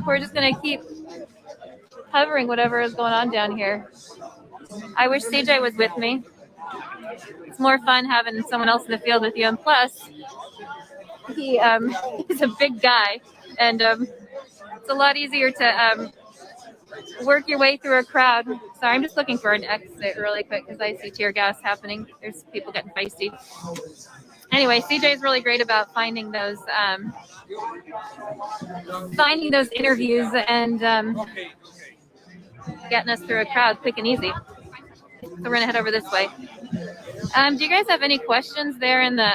we're just going to keep covering whatever is going on down here. I wish CJ was with me. It's more fun having someone else in the field with you. And plus, he's a big guy. And it's a lot easier to work your way through a crowd. Sorry, I'm just looking for an exit really quick because I see tear gas happening. There's people getting feisty. Anyway, CJ is really great about finding those interviews and getting us through a crowd quick and easy. So we're gonna head over this way. Do you guys have any questions there in the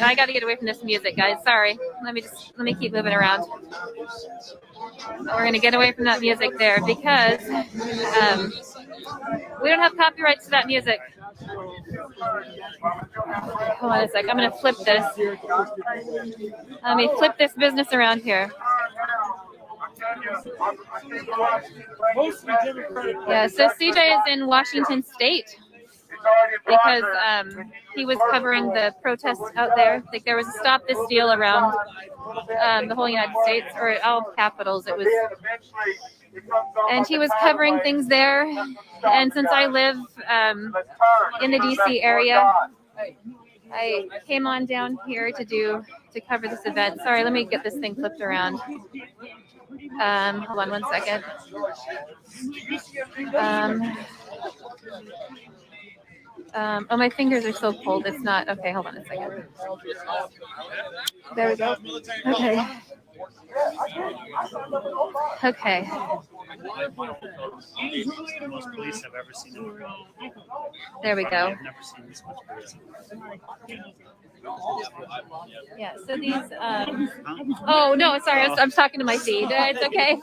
I got to get away from this music, guys. Sorry. Let me keep moving around. We're gonna get away from that music there because we don't have copyrights to that music. Hold on a sec. I'm gonna flip this. Let me flip this business around here. Yeah, so CJ is in Washington State because he was covering the protests out there. Like there was a Stop This Deal around the whole United States, or all capitals. It was, and he was covering things there. And since I live in the DC area, I came on down here to cover this event. Sorry, let me get this thing flipped around. Hold on one second. Oh, my fingers are so cold. It's not. Okay, hold on a second. There we go. Okay. Okay. Most police I've ever seen. There we go. I've never seen this much police. Yeah, so these, oh, no, sorry, I'm talking to my feed. It's okay.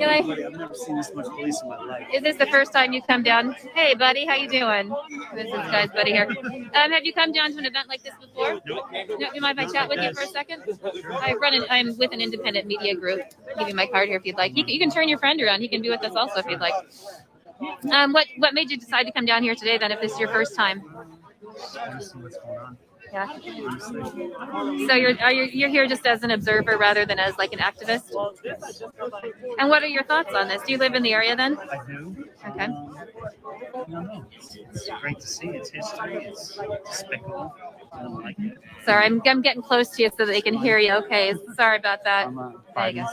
I've never seen this much police in my life. Is this the first time you come down? Hey, buddy, how you doing? This is this guy's buddy here. Have you come down to an event like this before? No. Do you mind if I chat with you for a second? I'm with an independent media group. I'll give you my card here if you'd like. You can turn your friend around. He can be with us also if you'd like. What made you decide to come down here today then if this is your first time? Honestly, what's going on? Yeah. Honestly. So you're here just as an observer rather than as like an activist? And what are your thoughts on this? Do you live in the area then? I do. Okay. I don't know. It's great to see. It's history. It's despicable. I don't like it. Sorry, I'm getting close to you so that they can hear you. Okay. Sorry about that. There you go.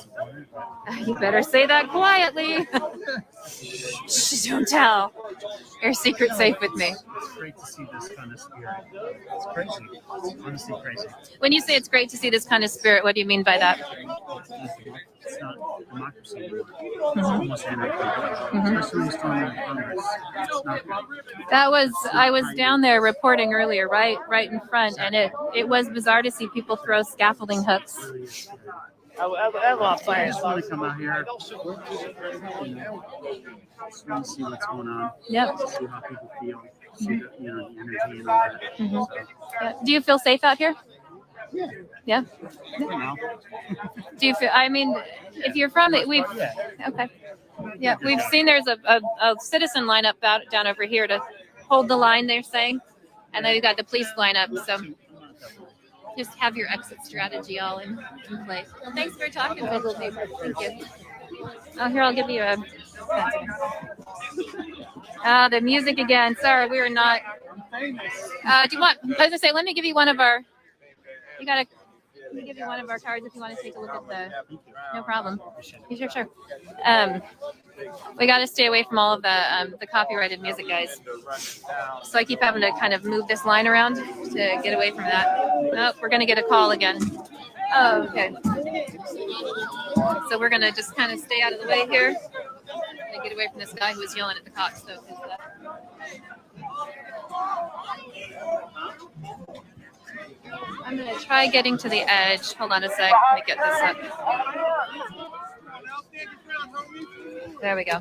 You better say that quietly. Shh, don't tell. Your secret's safe with me. It's great to see this kind of spirit. It's crazy. It's honestly crazy. When you say it's great to see this kind of spirit, what do you mean by that? It's not democracy anymore. It's almost anarchy. Especially when storming Congress. It's not good. I was down there reporting earlier, right in front, and it was bizarre to see people throw scaffolding hooks. I just want to come out here, just want to see what's going on. Yep. See how people feel. See the, the energy and all that. Mm-hmm. So, Yeah. Do you feel safe out here? yeah. Yeah. You know. Do you feel? I mean, if you're from it, okay. Yeah, we've seen there's a citizen lineup down over here to hold the line. They're saying, and then we've got the police lineup. So just have your exit strategy all in place. Well, thanks for talking with me. Thank you. Oh, here, I'll give you a. The music again. Sorry, we were not. Do you want? I was gonna say, let me give you one of our. Let me give you one of our cards if you want to take a look at the. No problem. Sure. We got to stay away from all of the copyrighted music, guys. So I keep having to kind of move this line around to get away from that. Oh, we're gonna get a call again. Oh, okay. So we're gonna just kind of stay out of the way here and get away from this guy who was yelling at the cops. So. I'm going to try getting to the edge. Hold on a sec. Let me get this up. There we go.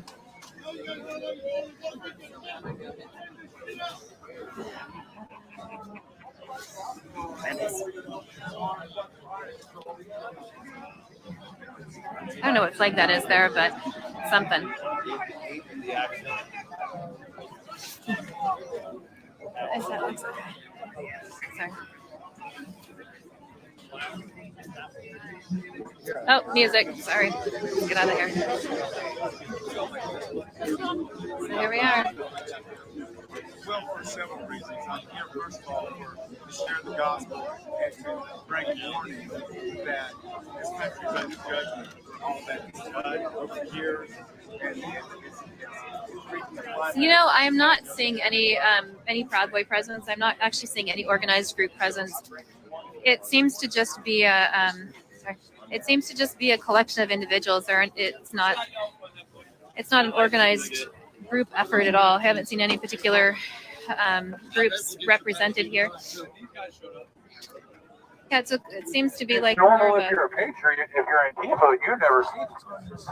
I don't know what flag that is there, but something. Sorry. Oh, music. Sorry. Let's get out of here. So here we are. Well, for several reasons. I'm here, first of all, to share the gospel and to bring warning that this country is under judgment for all that it's done over the years. And you know, I am not seeing any Proud Boy presence. I'm not actually seeing any organized group presence. It seems to just be a collection of individuals. It's not an organized group effort at all. I haven't seen any particular groups represented here. Yeah, it seems to be like normal more of if you're a patriot. If you're Antifa, you've never seen this.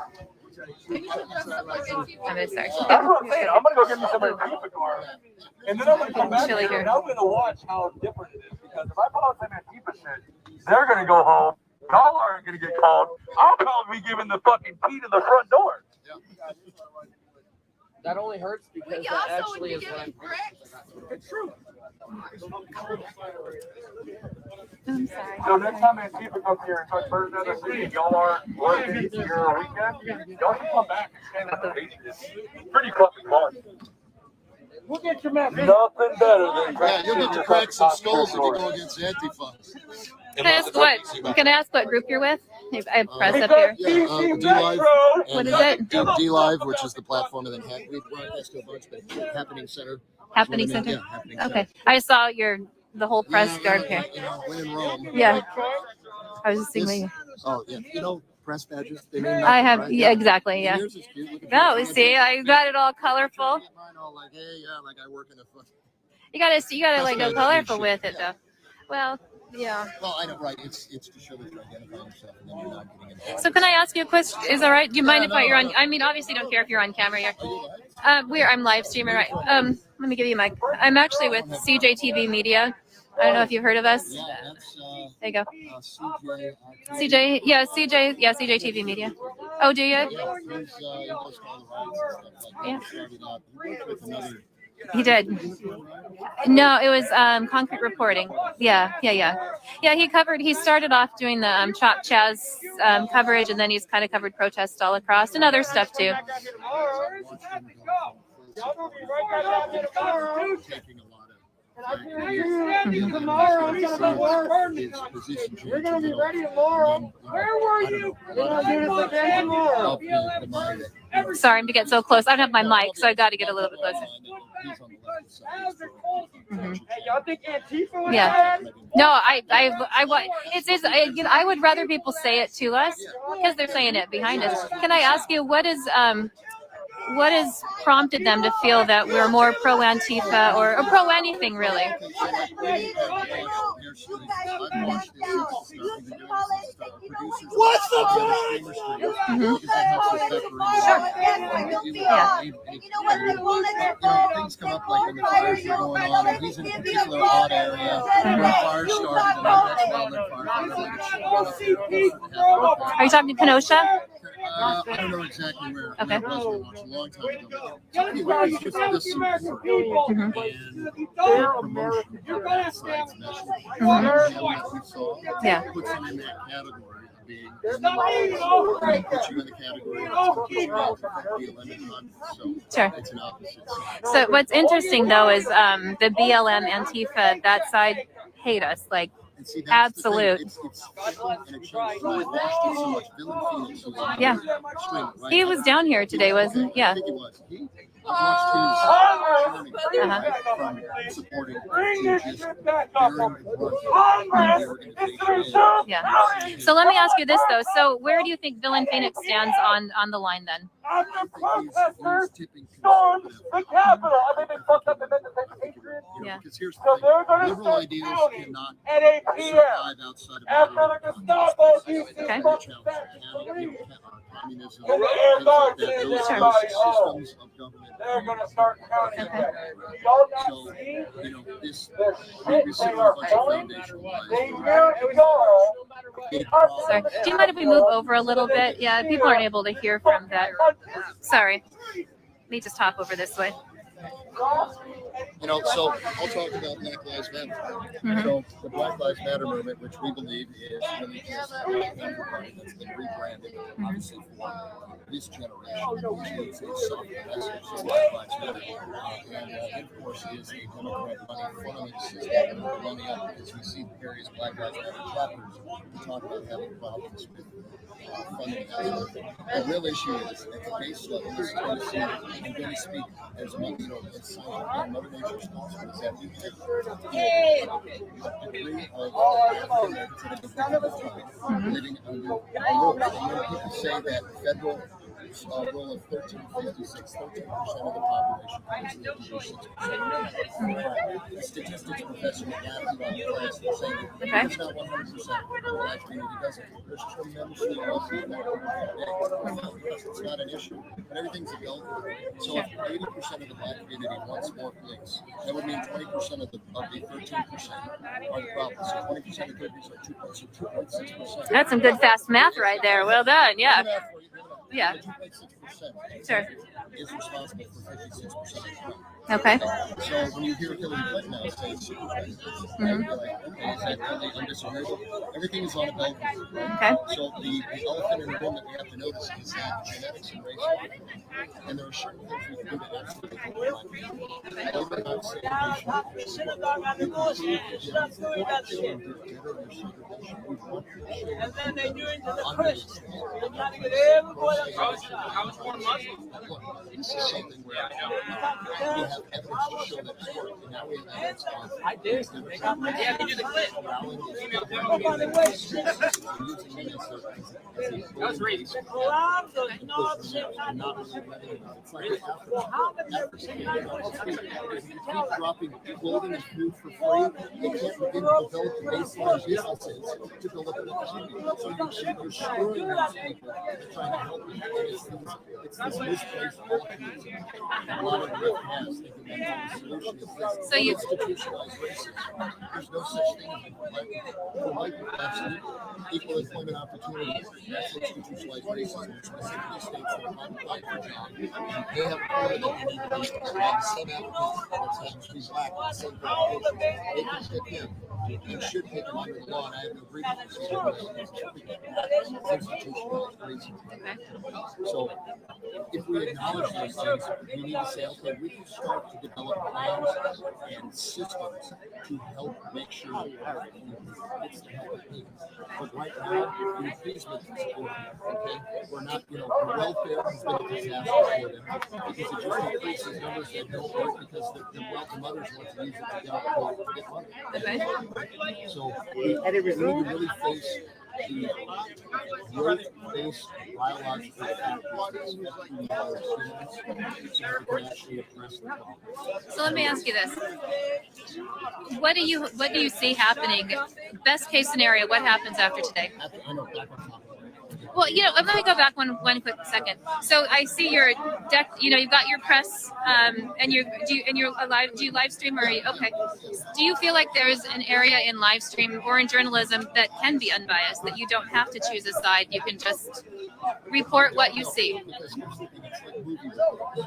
I'm gonna start. That's what I'm saying. I'm gonna go get me some Antifa card, and then I'm gonna come back Chilly here here. and I'm gonna watch how different it is. Because if I put on some Antifa shit, they're gonna go home. Y'all aren't gonna get called. I'll probably be given the fucking key to the front door. That only hurts because that actually is what I'm. It's true. I'm sorry. So next time Antifa comes here and starts burning down the city, y'all aren't working your weekend, y'all should come back and stand up for Patriots. Pretty fucking fun. We'll get your map. Nothing better than You'll get to crack some skulls if you go against Antifa. Can I ask what group you're with? I have press up here. Yeah, D-Live. What is it? D-Live, which is the platform, and then we broadcast to a bunch, but Happening Center. Happening Center? Yeah, Happening Okay. Center. I saw the whole press guard here. When in Rome. Yeah. I was just thinking. Oh, yeah. Press badges. They mean nothing, I have, right? yeah, exactly, yeah. Yours is cute. Look at No, yours. see, I got it all colorful. Mine all like, hey, yeah, like I work in a fucking. You gotta like go colorful with it though. Well, yeah. Well, I know, right? It's to show that you're identifying yourself, and then you're not getting involved. So can I ask you a question? Is that right? Do you mind if you're on? I mean, obviously, don't care if you're on camera here. I'm live streaming, right? Let me give you a mic. I'm actually with CJTV Media. I don't know if you've heard of us. Yeah, that's There you go. CJ. CJTV Media. Oh, do you? Yeah, he does all the rides and stuff like that. Yeah. He started out. He worked with another. He did. No, it was concrete reporting. Yeah. He started off doing the Chop Chaz coverage, and then he's kind of covered protests all across and other stuff too. Taking a lot of Tomorrow I'm gonna go work. his position You're gonna be change ready tomorrow. Where were you? We're gonna do this again tomorrow. of the mind that Sorry, I'm to get so close. I don't have my mic, so I got to get a little bit closer. he's on the left side. Hey, y'all think Antifa was Yeah. bad? No, I would rather people say it to us because they're saying it behind us. Can I ask you what has prompted them to feel that we're more pro Antifa or pro anything really? What's the things come up like when the fires were going on, and he's in a particular odd area where a fire started, and that's wildland fire. Are you talking to Kenosha? I don't know exactly where. Okay. I was going to watch a long time ago. Anyway, it's just the support and promotion of that side's message. And what we saw puts him in that category of being and puts you in the category of BLM. So Sure. it's an opposite. So what's interesting though is the BLM Antifa, that side hate us like And see, absolute. It's and it shows. I watched it so much. Dylan Phoenix was on Yeah. stream, right? He was down here today, wasn't he? I Yeah. think he was. I watched his journey from supporting to just Yeah. So let me ask you this though. So where do you think Dylan Phoenix stands on the line then? After protesters stormed the Capitol. I mean, they fucked up the Patriots. Yeah. Because here's So the they're thing. going to Liberal start ideas counting cannot at 8 p.m. survive outside of After the Gestapo sees these Okay. fucking communism, And the air guard those says systems everybody, oh, of government. they're going to start counting. Okay. Y'all not So, see this the we shit receive they a are bunch of pulling? foundation They wise. will go. Sorry. Do you mind if we move over a little bit? Yeah, people aren't able to hear from that. Sorry. Let me just hop over this way. You know, so I'll talk about Black Lives Matter. So the Black Lives Matter movement, which we believe is really just a party that's been rebranded, obviously for this generation. It's a soft message of Black Lives Matter, and of course is a Democrat-running funding system running up because we see various Black Lives Matter chapters who talk about having problems with funding. The real issue is at the base level, this Tennessee, I'm going to speak as much, as science and Mother Nature's counsel is that we have a degree of African-Americans that have been living under a rule. And when people say that the federal rule of 1356, 13% of the population is 56%. The statistics professor McGavin on the class is saying that it's not 100%. Well, actually, it doesn't. There's tremendously less impact. It's not an issue, but everything's a delta. So if 80% of the black community wants more police, that would mean 20% of the 13% are the problem. So 20% of 30% are 2.6%. That's some good fast math right there. Well done. Yeah. Yeah. 2.6% Sure. is responsible for 56% of the crime. Okay. So when you hear Hillary Clinton now say super president, you're like, okay, is that really undisagreeable? Everything is on a belt. Okay. So the elephant in the room that we have to notice is that genetics and race are different. And there are certain things we can do to absolutely And then they do into the push. They're trying to get everybody else. This is something where we have evidence to show that it's working. And now we have evidence on I did. They got my allowing That was crazy. Keep dropping clothing and food for free. They can't begin to develop the baseline businesses to build up an economy. So you're screwing these people and trying to help them. It's this misplaced altruism. A lot of the has thinking that the solution is this. So you Institutionalized racism. There's no such thing as white people. Absolutely. Equal employment opportunities. That's institutionalized racism, which specifically states that if I'm applying for a job, and they have a quota that you need to meet, and have the same applicant that's happens to be black, the same qualification, they can pick him and should pick him under the law, and I have no grievance with it's institutionalized racism. So if we acknowledge those things, we need to say, okay, we can start to develop plans and systems to help make sure that our community gets the help it needs. But right now, the appeasement is important, okay? We're not, the welfare has been a disaster for them because it just increases numbers that don't work because the wealthy mothers want to use it to get money. So we need to really face the growth-based biological factors that affect our students so that we can actually address the problem. So let me ask you this: What do you see happening? Best case scenario, what happens after today? I know, back on top. Well, let me go back one quick second. So I see your deck. You've got your press, and do you live stream or okay? Do you feel like there is an area in live stream or in journalism that can be unbiased, that you don't have to choose a side, you can just report what you see? Because here's the thing, it's like movie review.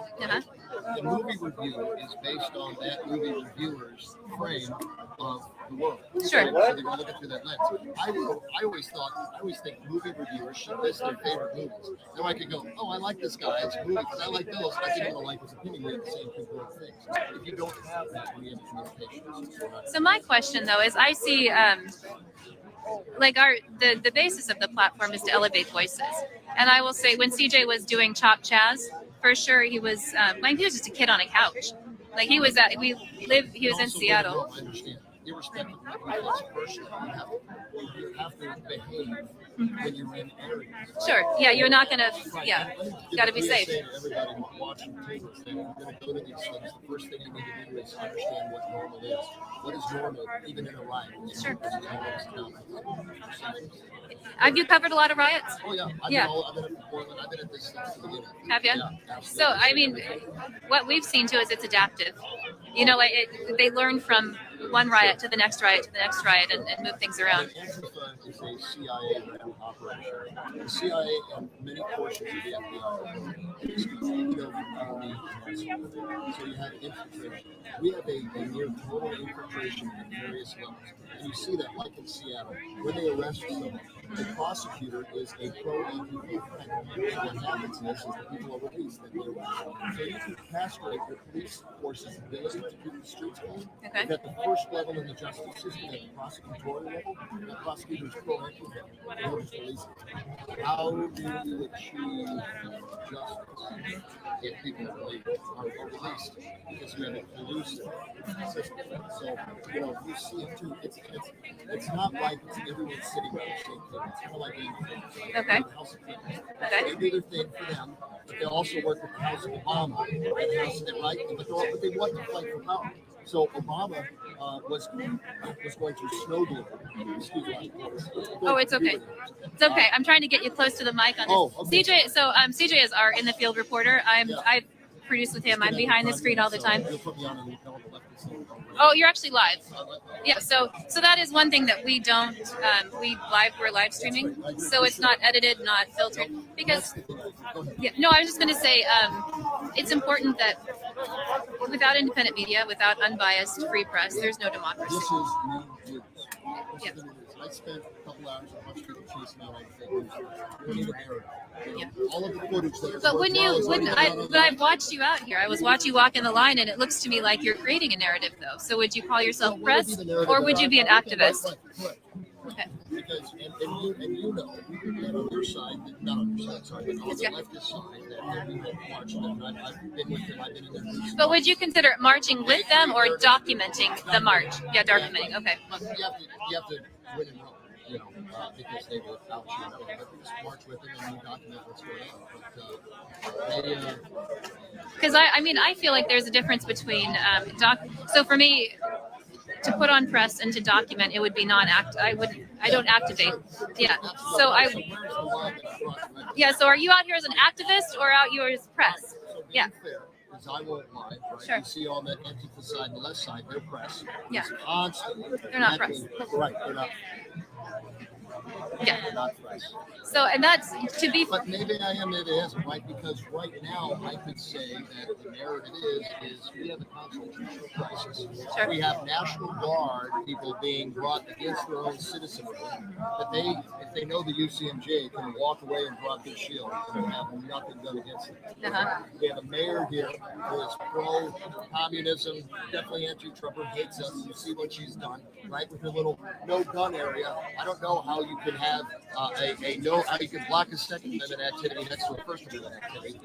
The movie review is based on that movie reviewer's frame of the world. Sure. So they're going to look it through that lens. I always think movie reviewers should list their favorite movies. So I could go, oh, I like this guy's movie because I like those. I think I'm going to like his opinion. We have the same good things. If you don't have that, we have communication. So my question though is, I see the basis of the platform is to elevate voices, and I will say when CJ was doing Chop Chaz, for sure he was he was just a kid on a couch. Like he was in Seattle. I understand. Irrespective of what you personally, you have to behave when you're in areas. Sure. Yeah, you're not gonna. Right. Yeah, got to be safe. Everybody watching TV, if you're going to go to these things, the first thing you need to do is understand what normal is. What is normal, even in a riot? Sure. Have you covered a lot of riots? Oh yeah. I've been at Portland. I've been at this since the beginning. Have you? Yeah, so I mean, what we've seen too is it's adaptive. They learn from one riot to the next riot to the next riot and move things around. Antifa is a CIA-run operation. The CIA and many portions of the FBI so you have infiltration. We have a near total infiltration at various levels. And you see that like in Seattle, when they arrest someone, the prosecutor is a pro-Antifa defender. So what happens is that people are released and they're arrested. So you can castrate your police force's ability to keep the streets clean. Okay. At the first level in the justice system, at the prosecutorial level, the prosecutor is pro-Antifa. They'll just release it. How do you achieve justice if people are released? Because we have a collusive system. So, you see it too. It's not like everyone's sitting on the same table. It's kind of like okay. They do their thing for them, but they also work with the House of Obama and the House of right, but they want to fight for power. So Obama was going to snowball. Excuse me. Oh, it's okay. It's okay. I'm trying to get you close to the mic on this. Oh, okay. CJ, so CJ is our in the field reporter. I produce with him. I'm behind the screen all the time. Oh, you're actually live. Yeah. So that is one thing that we don't. We're live streaming, so it's not edited, not filtered. Because yeah, no, I was just going to say it's important that without independent media, without unbiased free press, there's no democracy. This is news. Yeah. I spent a couple hours on watching people chasing out fake news. We need a narrative. Yeah. All of the footage that but I've watched you out here. I was watching you walk in the line, and it looks to me like you're creating a narrative, though. So would you call yourself press, or would you be an activist? Correct. Okay. Because and you know that on your side, not on your side, sorry, but on the leftist side, that we have marched, and I've been with them. I've been in their groups. But would you consider marching with them or documenting the march? Yeah, documenting. Okay. But you have to win and roll, because they will out you. But we just march with them and you document what's going on. But because I feel like there's a difference between So for me, to put on press and to document, it would be I don't activate. Yeah. So So are you out here as an activist or out here as press? Yeah. Because I won't lie, right? Sure. You see on that Antifa side, the left side, they're press. Yeah. It's constant. They're not press. Right, they're not. Yeah. They're not press. So, and that's to be. But maybe I am, maybe it isn't, right? Because right now I could say that the narrative is we have a constitutional crisis. Sure. We have National Guard people being brought against their own citizenry. But if they know the UCMJ, can walk away and drop their shield and have nothing done against them. Uh-huh. We have a mayor here who is pro-communism, definitely anti-Trumper, hates us. You see what she's done, right? With her little no-gun area. I don't know how you could have how you can block a Second Amendment activity next to a First Amendment activity.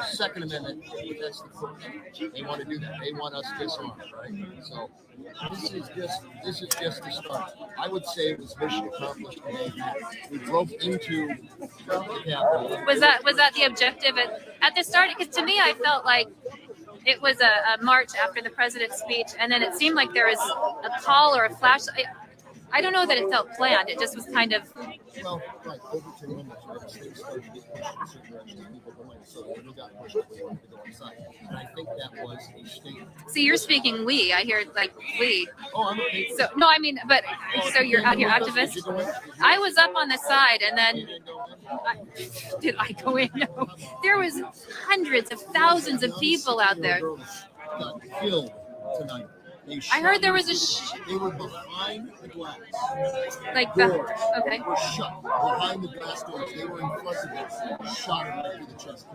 Second Amendment, that's the first. They want to do that. They want us disarmed, right? So this is just the start. I would say it was mission accomplished today. We broke into the Capitol. Was that the objective at the start? Because to me, I felt like it was a march after the president's speech, and then it seemed like there was a call or a flash. I don't know that it felt planned. It just was kind of. Well, right, over to limits, right? Things started to get pushed in a certain direction. People going, so they got pushed up, they wanted to go inside. And I think that was a statement. See, you're speaking we. I hear like we. Oh, I'm okay. So, no, I mean, but, so you're out here activist? I was up on the side, and then. Did I go in? No. There was hundreds of thousands of people out there. Got killed tonight. I heard there was They were behind the glass. Like doors. Okay. They were shut behind the glass doors. They were in front of it. Shot right through the chest.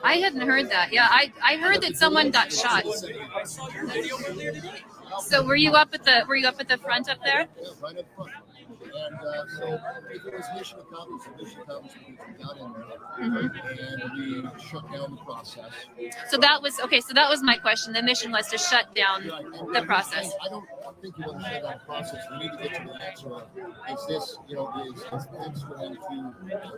I hadn't heard that. Yeah, I heard that someone got shot. So were you up at the front up there? Yeah, right up front. And so if it was mission accomplished, we got in there and we shut down the process. So that was my question. The mission was to shut down the process. I don't think you want to shut down the process. We need to get to the answer of, is this Pence going to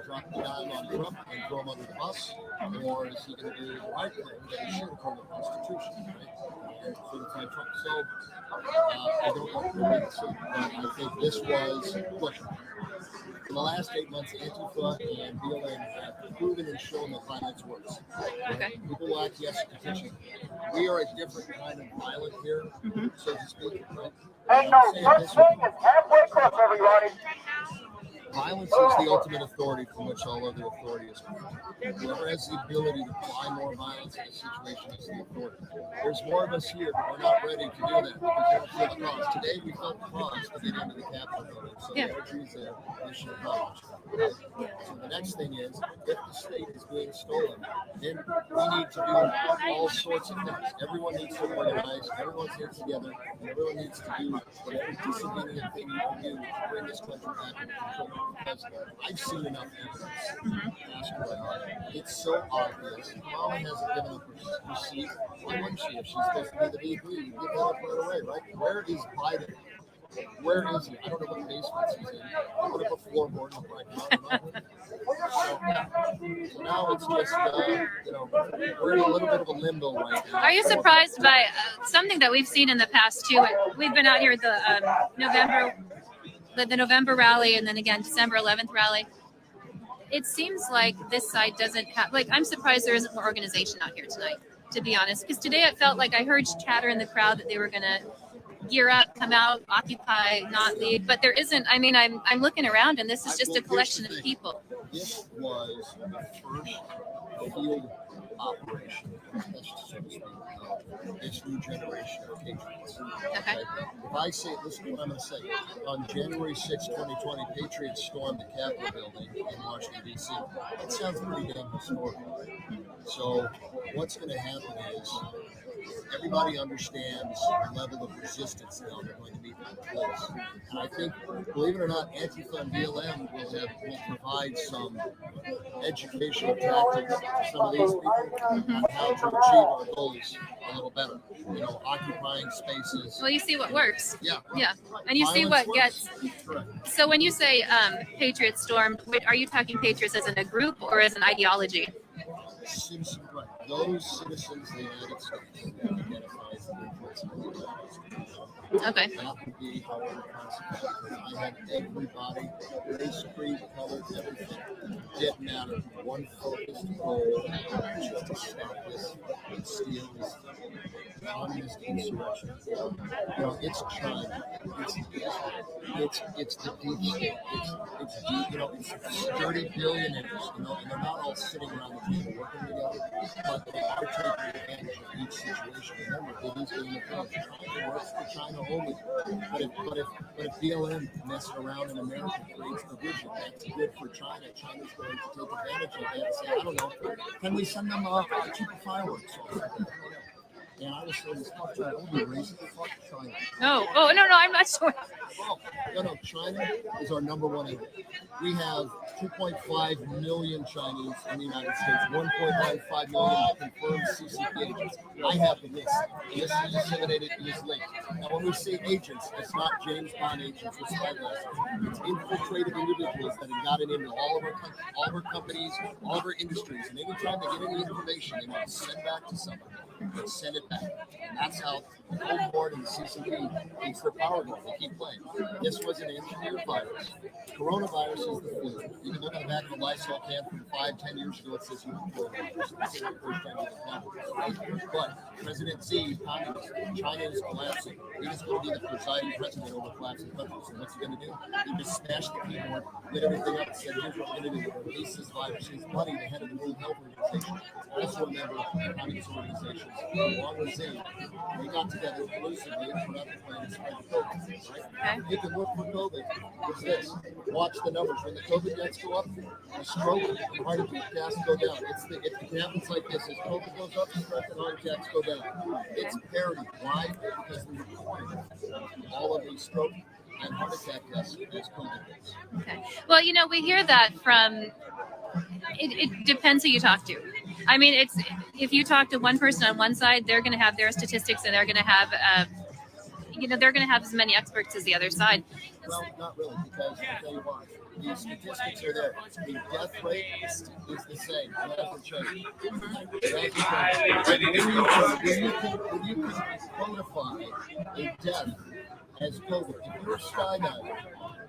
drop the dime on Trump and throw him under the bus? Or is he going to do the right thing that he should according to the Constitution, right? And so to fight Trump. So I don't know. I think this was, look, in the last 8 months, Antifa and BLM have proven and shown that violence works. Okay. People will acquiesce to petition. We are a different kind of violent here, so to speak. Right? Hey, no, first thing is halfway across, everybody. Violence is the ultimate authority from which all other authority is coming. Whoever has the ability to apply more violence in a situation is the authority. There's more of us here, but we're not ready to do that because we don't feel the cost. Today, we felt the cost to get into the Capitol building, so the energy is there. Mission accomplished. Right? So the next thing is, if the state is being stolen, then we need to do all sorts of things. Everyone needs to organize. Everyone needs together. Everyone needs to do whatever disobedient thing you can do to bring this country back under control. Because I've seen enough evidence. It's so obvious. Mama hasn't given up her seat. Why wouldn't she? If she's supposed to be the VP, you give that up right away, right? Where is Biden? Where is he? I don't know what basement he's in. I would have a floorboard up right now. So now it's just, we're in a little bit of a limbo right now. Are you surprised by something that we've seen in the past too? We've been out here at the November rally, and then again December 11th rally. It seems like this side doesn't have, I'm surprised there isn't more organization out here tonight, to be honest, because today it felt like I heard chatter in the crowd that they were going to gear up, come out, occupy, not leave, but there isn't. I mean, I'm looking around and this is just a collection of people. This was the first field operation, so to speak, of this new generation of Patriots. Okay. If I say, listen to what I'm going to say. On January 6, 2020, Patriots stormed the Capitol building in Washington, D.C. That sounds pretty damn historical. So what's going to happen is everybody understands the level of resistance now they're going to meet in place. And I think, believe it or not, Antifa and BLM will provide some educational tactics to some of these people on how to achieve our goals a little better. Occupying spaces. Well, you see what works. Yeah. Yeah. And you see what gets. Correct. So when you say Patriots stormed, are you talking Patriots as in a group or as an ideology? Right. Those citizens of the United States identify as the Patriots of the United States. Okay. That would be how we're classified. I had everybody, race, creed, color, everything. Didn't matter. One focused goal, just to stop this and steal this communist insurrection. It's China. It's the deep state. It's dirty billionaires. And they're not all sitting around the table working together, but they are taking advantage of each situation. Remember, it is being approached. China works for China only. But if BLM messing around in America creates division, that's good for China. China's going to take advantage of that and say, I don't know, can we send them cheaper fireworks? And I was saying, fuck China. Don't be racist. Fuck China. No, I'm not sure. No, China is our number one enemy. We have 2.5 million Chinese in the United States, 1.95 million confirmed CCP agents. I have the list. The list is disseminated in this link. Now, when we say agents, it's not James Bond agents with spyglasses. It's infiltrated individuals that have gotten into all of our companies, all of our industries, and anytime they get any information, they want to send back to somebody. They send it back. And that's how the Cold War and the CCP keeps their power going. They keep playing. This was an engineered virus. Coronavirus is the flu. You can look on the back of a Lysol can from 5-10 years ago. It says human coronavirus. It's the first time it's But President Xi, communist, China is collapsing. He's going to be the presiding president over collapsing countries. So what's he going to do? He just smashed the keyboard, lit everything up, and said, here's what we're going to do. Release this virus. He's money the head of the World Health Organization. Also a member of the communist organizations. Along with Xi, they got together exclusively and put out the plan to spread the COVID. Right? Okay. It can work for COVID. What's this? Watch the numbers. When the COVID deaths go up, the stroke and heart attack deaths go down. It happens like this. As COVID goes up, stroke and heart attacks go down. It's parity. Why? Because we record all of these stroke and heart attack deaths as COVID deaths. Okay. Well, we hear that from. It depends who you talk to. I mean, if you talk to one person on one side, they're going to have their statistics, and they're going to have, they're going to have as many experts as the other side. Well, not really, because I'll tell you why. The statistics are there. The death rate is the same. It hasn't changed. When you can quantify a death as COVID, if you're skydiving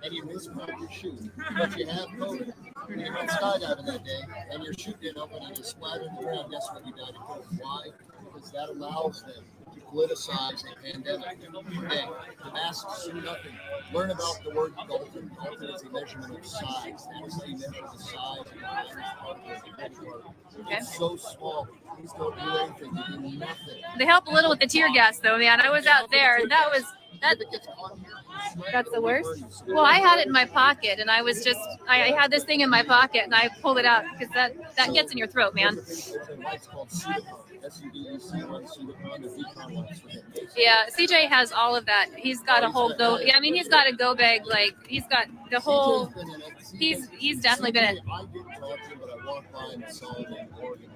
and you miscount your chute, but you have COVID, and you went skydiving that day, and your chute didn't open and you splattered on the ground, guess what? You died of COVID. Why? Because that allows them to politicize the pandemic. Okay, the masks do nothing. Learn about the word Dalton. Dalton is a measurement of size. That is a measure of the size of the virus particle. It's so small. These don't do anything. They do nothing. They help a little with the tear gas, though, man. I was out there, and that's the worst. Well, I had it in my pocket, and I had this thing in my pocket, and I pulled it out because that gets in your throat, man. Yeah, CJ has all of that. He's got a whole go. Yeah, I mean, he's got a go bag. Like he's got the whole. He's definitely been. I didn't talk to him, but I walked by and saw him in Oregon.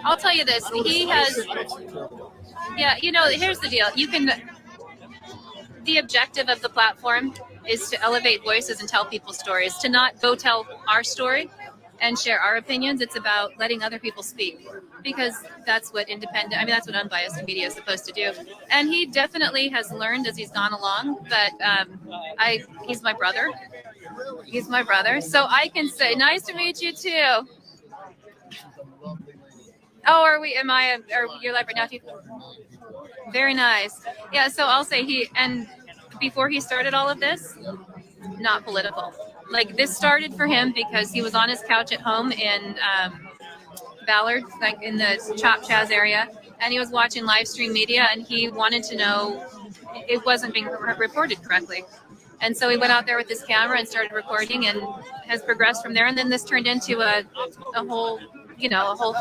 I'll tell you this. He has. Yeah, here's the deal. The objective of the platform is to elevate voices and tell people's stories, to not go tell our story and share our opinions. It's about letting other people speak, because that's what that's what unbiased media is supposed to do. And he definitely has learned as he's gone along, but he's my brother. He's my brother. So I can say, nice to meet you too. Oh, are you're live right now too? Very nice. Yeah, so I'll say before he started all of this, not political. Like this started for him because he was on his couch at home in Ballard, like in the Chop Chaz area, and he was watching live stream media, and he wanted to know it wasn't being reported correctly. And so he went out there with his camera and started recording, and has progressed from there. And then this turned into a whole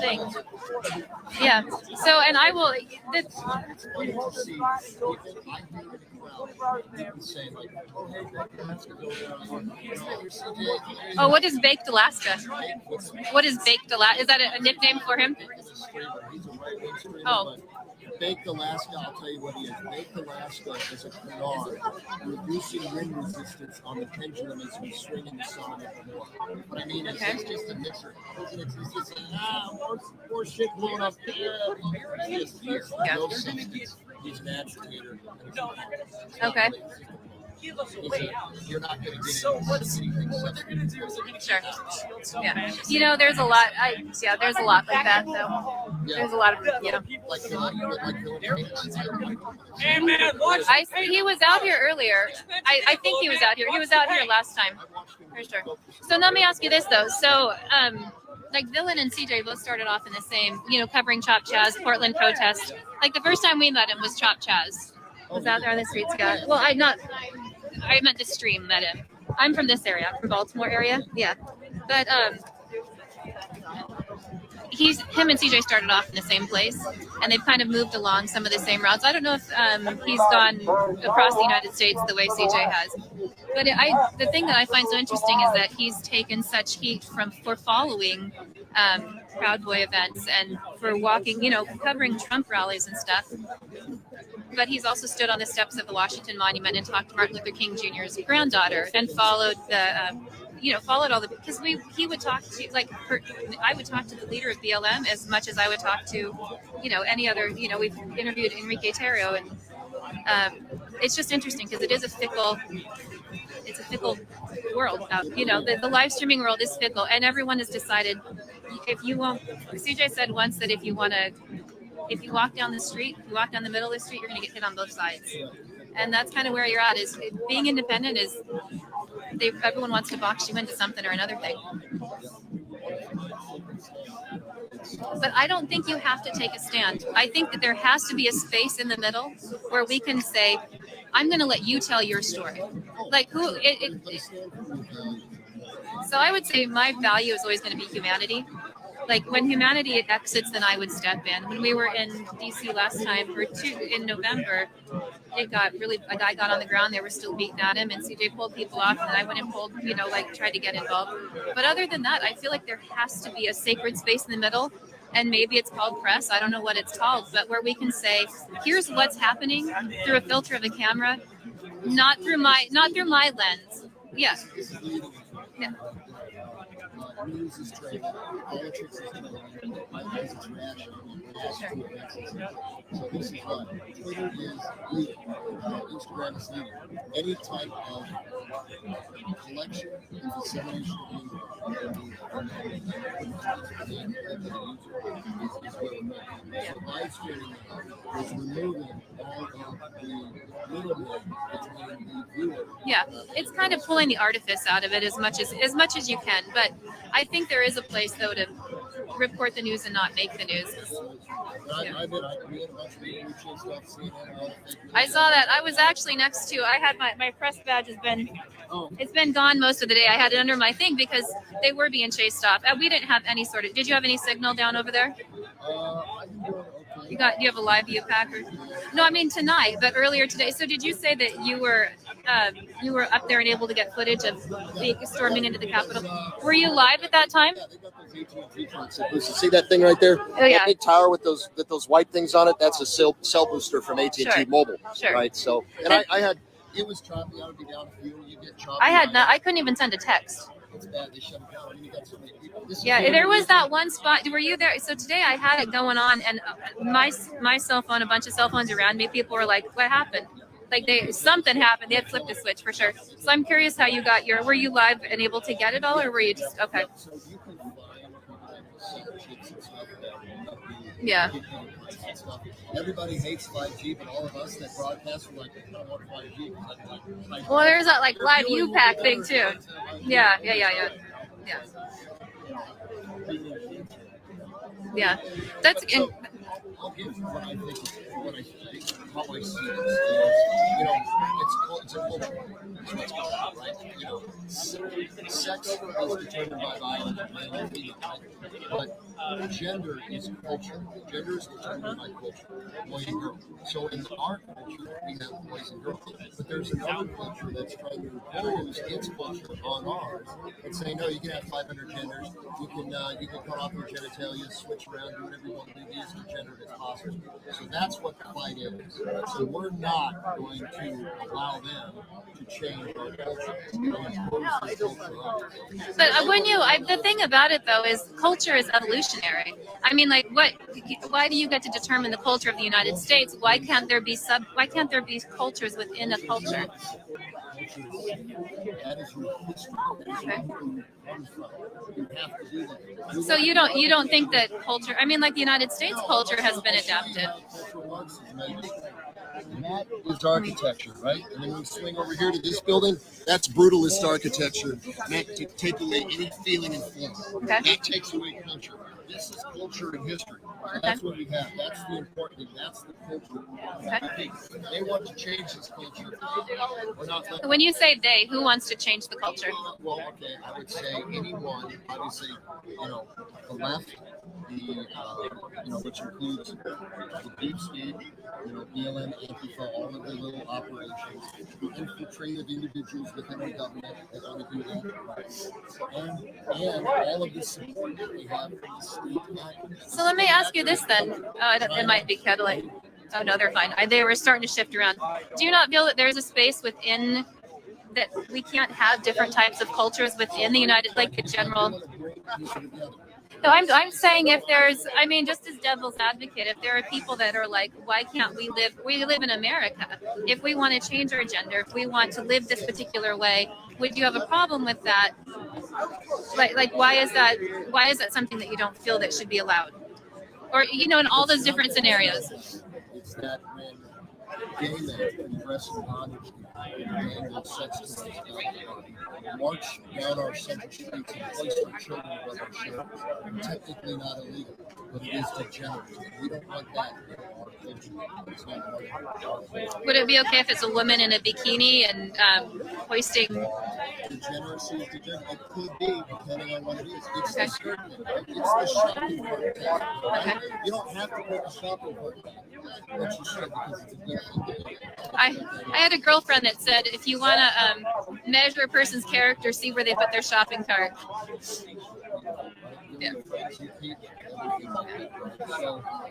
thing. Yeah. So, and I will. Oh, what is Baked Alaska? What is Baked Alaska? Is that a nickname for him? Oh. Baked Alaska, I'll tell you what he is. Baked Alaska is a canard reducing wind resistance on the pendulum as we swing in the sun and more. But I mean, it's just a mixer. It's just more shit blowing up there. He's no substance. He's an agitator. Okay. You're not going to get anything. Sure. Yeah. There's a lot. There's a lot like that, though. Yeah. There's a lot of, he was out here earlier. I think he was out here. He was out here last time, for sure. So let me ask you this, though. So, like Villain and CJ both started off in the same, covering Chop Chaz, Portland protest. Like the first time we met him was Chop Chaz. Was out there on the streets, guy. Well, I meant the stream met him. I'm from this area, from Baltimore area. Yeah. But him and CJ started off in the same place, and they've kind of moved along some of the same routes. I don't know if he's gone across the United States the way CJ has. But the thing that I find so interesting is that he's taken such heat for following Proud Boy events and for walking, covering Trump rallies and stuff. But he's also stood on the steps of the Washington Monument and talked to Martin Luther King Jr.'s granddaughter and followed followed all the, because he would talk to, I would talk to the leader of BLM as much as I would talk to, any other, we've interviewed Enrique Tarrio, and it's just interesting because it is a fickle world out, the live streaming world is fickle, and everyone has decided CJ said once that if you walk down the street, you walk down the middle of the street, you're going to get hit on both sides. And that's kind of where you're at, is being independent is everyone wants to box you into something or another thing. But I don't think you have to take a stand. I think that there has to be a space in the middle where we can say, I'm going to let you tell your story. So I would say my value is always going to be humanity. Like when humanity exits, then I would step in. When we were in DC last time in November, a guy got on the ground, they were still beating at him, and CJ pulled people off, and I went and pulled, tried to get involved. But other than that, I feel like there has to be a sacred space in the middle, and maybe it's called press. I don't know what it's called, but where we can say, here's what's happening through a filter of a camera, not through my lens. Yeah. news is trading, politics is trading, politics is reaction. So this is what Twitter is legal, Instagram is legal. Any type of collection and dissemination of news is where we're making. So live streaming is removing all of the middlemen between the viewer. Yeah, it's kind of pulling the artifice out of it as much as you can. But I think there is a place though to report the news and not make the news. I saw that. I was actually next to. I had my press badge has been. It's been gone most of the day. I had it under my thing because they were being chased off. We didn't have any sort of. Did you have any signal down over there? Do you have a live view pack? Or, no, I mean tonight, but earlier today. So did you say that you were up there and able to get footage of the storming into the Capitol? Were you live at that time? Yeah, they got those AT&T transceivers. See that thing right there? Oh yeah. That big tower with those white things on it. That's a cell booster from AT&T Sure. Mobile. Sure. Right. So, and I had. It was choppy. I would be down a few. You get choppy. I couldn't even send a text. It's bad. They shut it down. I mean, you got so many people. Yeah, there was that one spot. Were you there? So today I had it going on, and my cell phone, a bunch of cell phones around me, people were like, "What happened?" Like something happened. They had flipped a switch for sure. So I'm curious how you got your. Were you live and able to get it all, or were you just okay? So you can find censorships and stuff that Yeah. stuff. Everybody hates 5G, but all of us that broadcast are like, I don't want 5G. Well, there's that like live U-Pack thing too. Yeah. Yeah, that's. I'll give what I think, how I see this. It's a culture. It's what's going on, right? Sex is determined by violence, male and female, but gender is culture. Gender is determined by culture, boy and girl. So in our culture, we have boys and girls, but there's another culture that's trying to impose its culture on ours and say, no, you can have 500 genders. You can cut off your genitalia, switch around, do whatever you want to do, use the gender as possible. So that's what the fight is. So we're not going to allow them to change our culture and impose their culture on us. But the thing about it though is culture is evolutionary. I mean, like, why do you get to determine the culture of the United States? Why can't there be cultures within a culture? That is your history. Okay. You have to do that. So you don't think that culture? I mean, like the United States culture has been adapted. That is architecture, right? And then when we swing over here to this building, that's brutalist architecture. That to take away any feeling and form. Okay. That takes away culture. This is culture and history. So that's what we have. That's the important thing. That's the culture. Okay. They want to change this culture. We're not letting. When you say they, who wants to change the culture? Well, okay, I would say anyone, obviously, the left, which includes the deep state, BLM, Antifa, all of the little operations, the infiltrated individuals within the government that want to do that, and all of the support that we have from the state. So let me ask you this then. It might be kettling. Oh no, they're fine. They were starting to shift around. Do you not feel that there's a space within that we can't have different types of cultures within the United, like the general? No, I'm saying if there's, I mean, just as devil's advocate, if there are people that are like, why can't we live in America? If we want to change our gender, if we want to live this particular way, would you have a problem with that? Like why is that something that you don't feel that should be allowed? Or, in all those different scenarios. It's that when gay men dress in bondage and sex toys march down our central streets and place our children above our shoulders. Technically not illegal, but it is degenerate. We don't want that in our culture. It's not part of our culture. Would it be okay if it's a woman in a bikini and hoisting? Degeneracy is degenerate. It could be, depending on what it is. It's Okay. the skirt thing. It's the shopping cart tag. Okay. You don't have to put the shopping cart tag. But you should, because it's a good thing. I had a girlfriend that said if you want to measure a person's character, see where they put their shopping cart. Yeah. So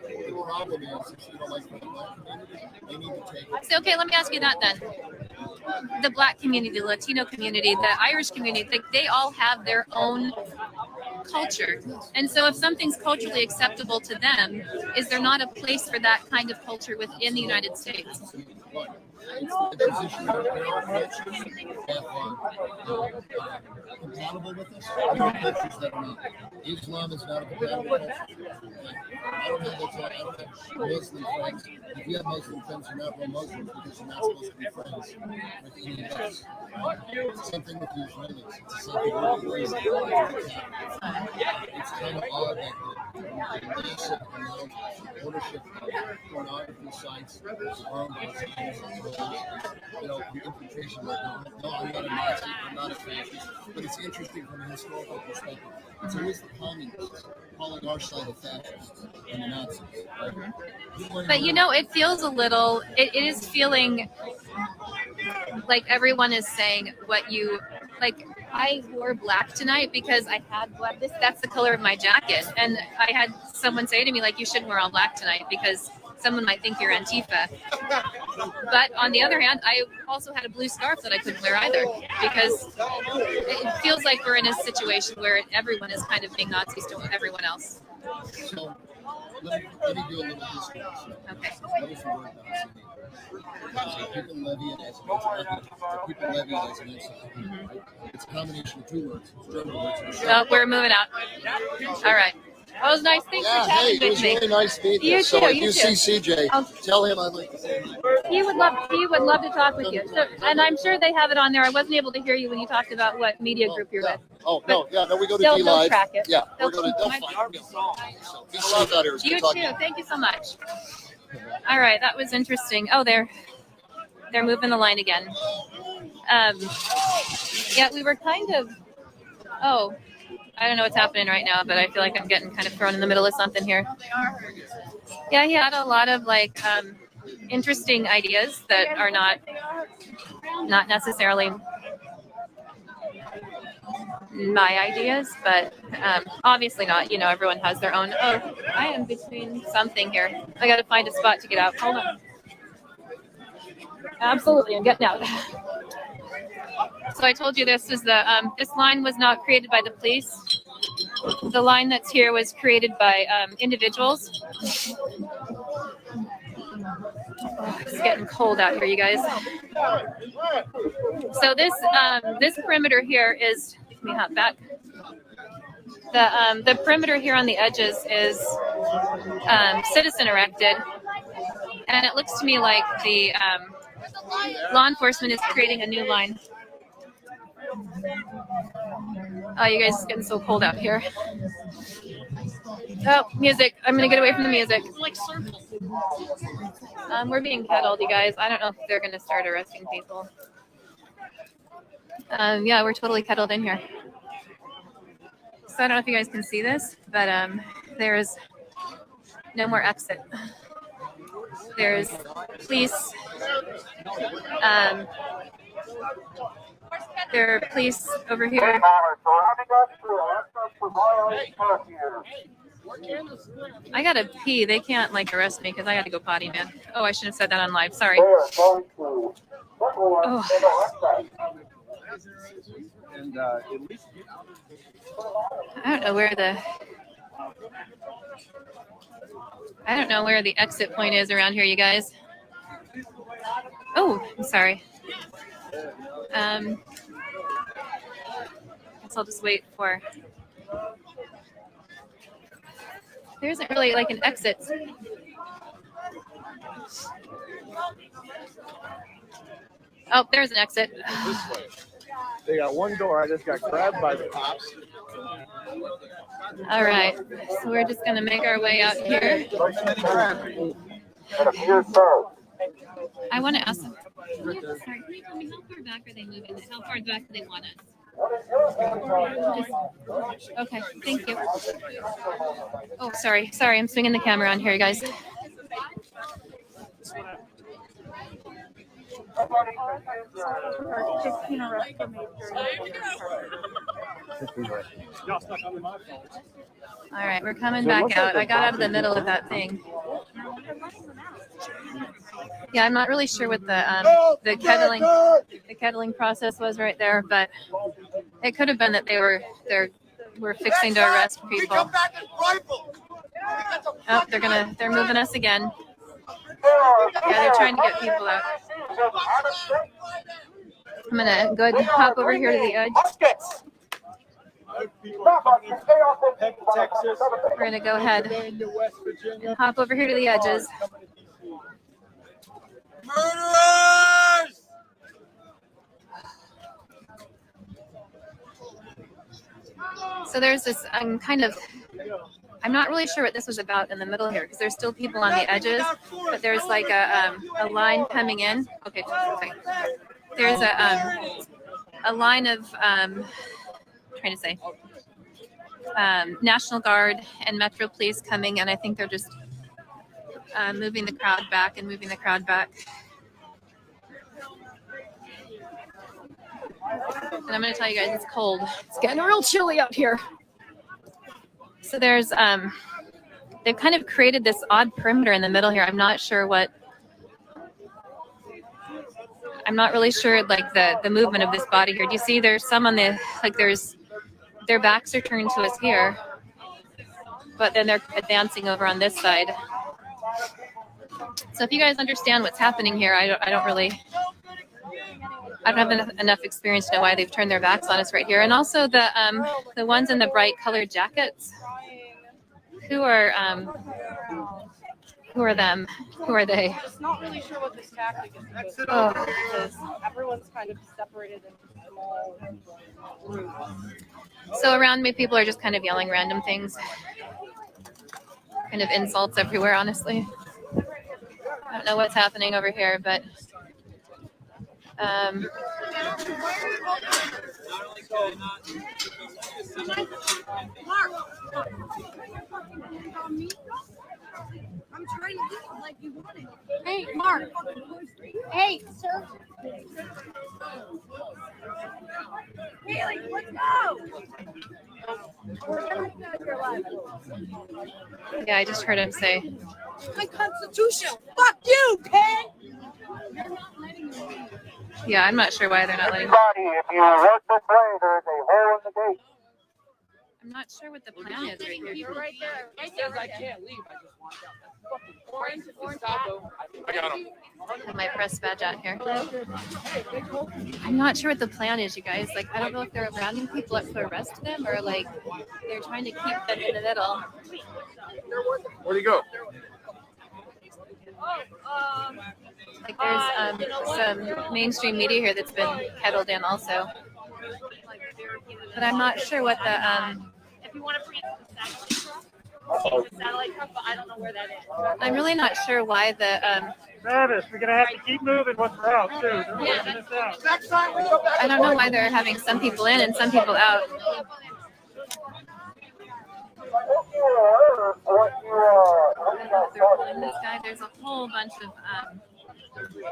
the problem is, if you don't like the black community, they need to take So, okay, let me ask you that then. The Black community, the Latino community, the Irish community, they all have their own culture. And so if something's culturally acceptable to them, is there not a place for that kind of culture within the United States? It's the position of their cultures that are compatible with us. There are cultures that are not. Islam is not a compatible culture. I don't have Muslim friends. If you have Muslim friends, you're not real Muslims because you're not supposed to be friends with any of us. It's the same thing with the Israelis. It's the same thing with the Israelis. It's kind of odd that the illicit amount of ownership of pornography sites is owned by the infiltration. No, I'm not a Nazi, I'm not a fascist, but it's interesting from a historical perspective. It's always the communists calling our side of fascists and the Nazis. Right? But it feels a little, it is feeling like everyone is saying what you, like, I wore black tonight because I had black, that's the color of my jacket. And I had someone say to me, like, you shouldn't wear all black tonight because someone might think you're Antifa. But on the other hand, I also had a blue scarf that I couldn't wear either because it feels like we're in a situation where everyone is kind of being Nazis to everyone else. So, let me do a little history. Okay. What is the word Nazi? People levy it as an anti-ethnic. People levy it as an anti-ethnic. Right? It's a combination of two words. It's German words. Oh, we're moving out. All right. That was nice. Thanks for chatting it was with me. really nice meeting you. So if you see CJ, tell him I'd like to say hi. He would love to talk with you. So, and I'm sure they have it on there. I wasn't able to hear you when you talked about what media group you're with. Oh, no, we go to They'll D-Live. track it. Yeah, They'll find me. So, be safe out here. You too. Thank you so much. All right, that was interesting. Oh, they're moving the line again. Yeah, we were kind of. Oh, I don't know what's happening right now, but I feel like I'm getting kind of thrown in the middle of something here. Yeah, he had a lot of interesting ideas that are not necessarily my ideas, but obviously not. Everyone has their own. Oh, I am between something here. I got to find a spot to get out. Hold on. Absolutely, I'm getting out. So I told you this was this line was not created by the police. The line that's here was created by individuals. Oh, it's getting cold out here, you guys. So this perimeter here is. Let me hop back. The perimeter here on the edges is citizen erected, and it looks to me like the law enforcement is creating a new line. Oh, you guys, it's getting so cold out here. Oh, music. I'm going to get away from the music. We're being kettled, you guys. I don't know if they're going to start arresting people. Yeah, we're totally kettled in here. So I don't know if you guys can see this, but there's no more exit. There's police. There are police over here. I gotta pee. They can't arrest me because I gotta go potty, man. Oh, I should have said that on live. Sorry. Oh. I don't know where the exit point is around here, you guys. Oh, I'm sorry. Guess I'll just wait for. There isn't really an exit. Oh, there's an exit. This way. They got one door. I just got grabbed by the cops. All right. So we're just going to make our way out here. I want to ask them. Sorry, can you tell me how far back are they moving? How far back do they want us? Okay, thank you. Oh, sorry, I'm swinging the camera on here, guys. All right, we're coming back out. I got out of the middle of that thing. Yeah, I'm not really sure what the kettling process was right there, but it could have been that they're we're fixing to arrest people. Oh, they're moving us again. Yeah, they're trying to get people out. I'm gonna go ahead and hop over here to the edge. We're gonna go ahead and hop over here to the edges. Murderers! So there's this I'm not really sure what this was about in the middle here because there's still people on the edges, but there's like a line coming in. Okay. There's a line of trying to say National Guard and Metro Police coming, and I think they're just moving the crowd back and moving the crowd back. And I'm going to tell you guys, it's cold. It's getting real chilly out here. So there's, they've kind of created this odd perimeter in the middle here. I'm not really sure, like, the movement of this body here. Do you see there's some on the, like, their backs are turned to us here, but then they're advancing over on this side. So if you guys understand what's happening here, I don't have enough experience to know why they've turned their backs on us right here. And also the ones in the bright colored jackets. Who are them? Who are they? I'm just not really sure what this tactic is because everyone's kind of separated in small groups. So around me, people are just kind of yelling random things. Kind of insults everywhere, honestly. I don't know what's happening over here, but I'm trying to do like you wanted. Hey, Mark. Hey, sir. Haley, let's go. Yeah, I just heard him say. My Constitution. Fuck you, Pen. Yeah, I'm not sure why they're not letting. If you want to play, there's a hole in the gate. I'm not sure what the plan is right here. You're right there. He says I can't leave. I just want out. That's fucking orange. I got him. Have my press badge out here. I'm not sure what the plan is, you guys. Like, I don't know if they're rounding people up to arrest them or like they're trying to keep them in the middle. Where'd he go? Like there's some mainstream media here that's been kettled in also. But I'm not sure what the If you want to bring it to the satellite truck, but I don't know where that is. I'm really not sure why the Travis, we're gonna have to keep moving once we're out too. I don't know why they're having some people in and some people out. This guy, there's a whole bunch of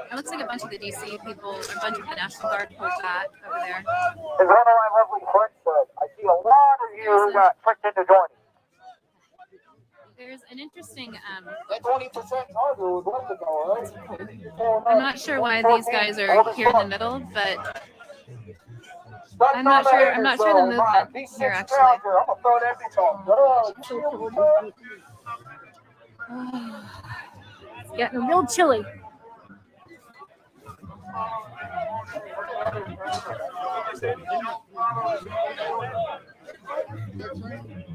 it looks like a bunch of the DC people, a bunch of the National Guard pulled back over there. As one of my lovely friends said, I see a lot of you who got tricked into joining. There's an interesting That 20% target was left ago, right? I'm not sure why these guys are here in the middle, but I'm not sure the movement here actually. It's getting real chilly.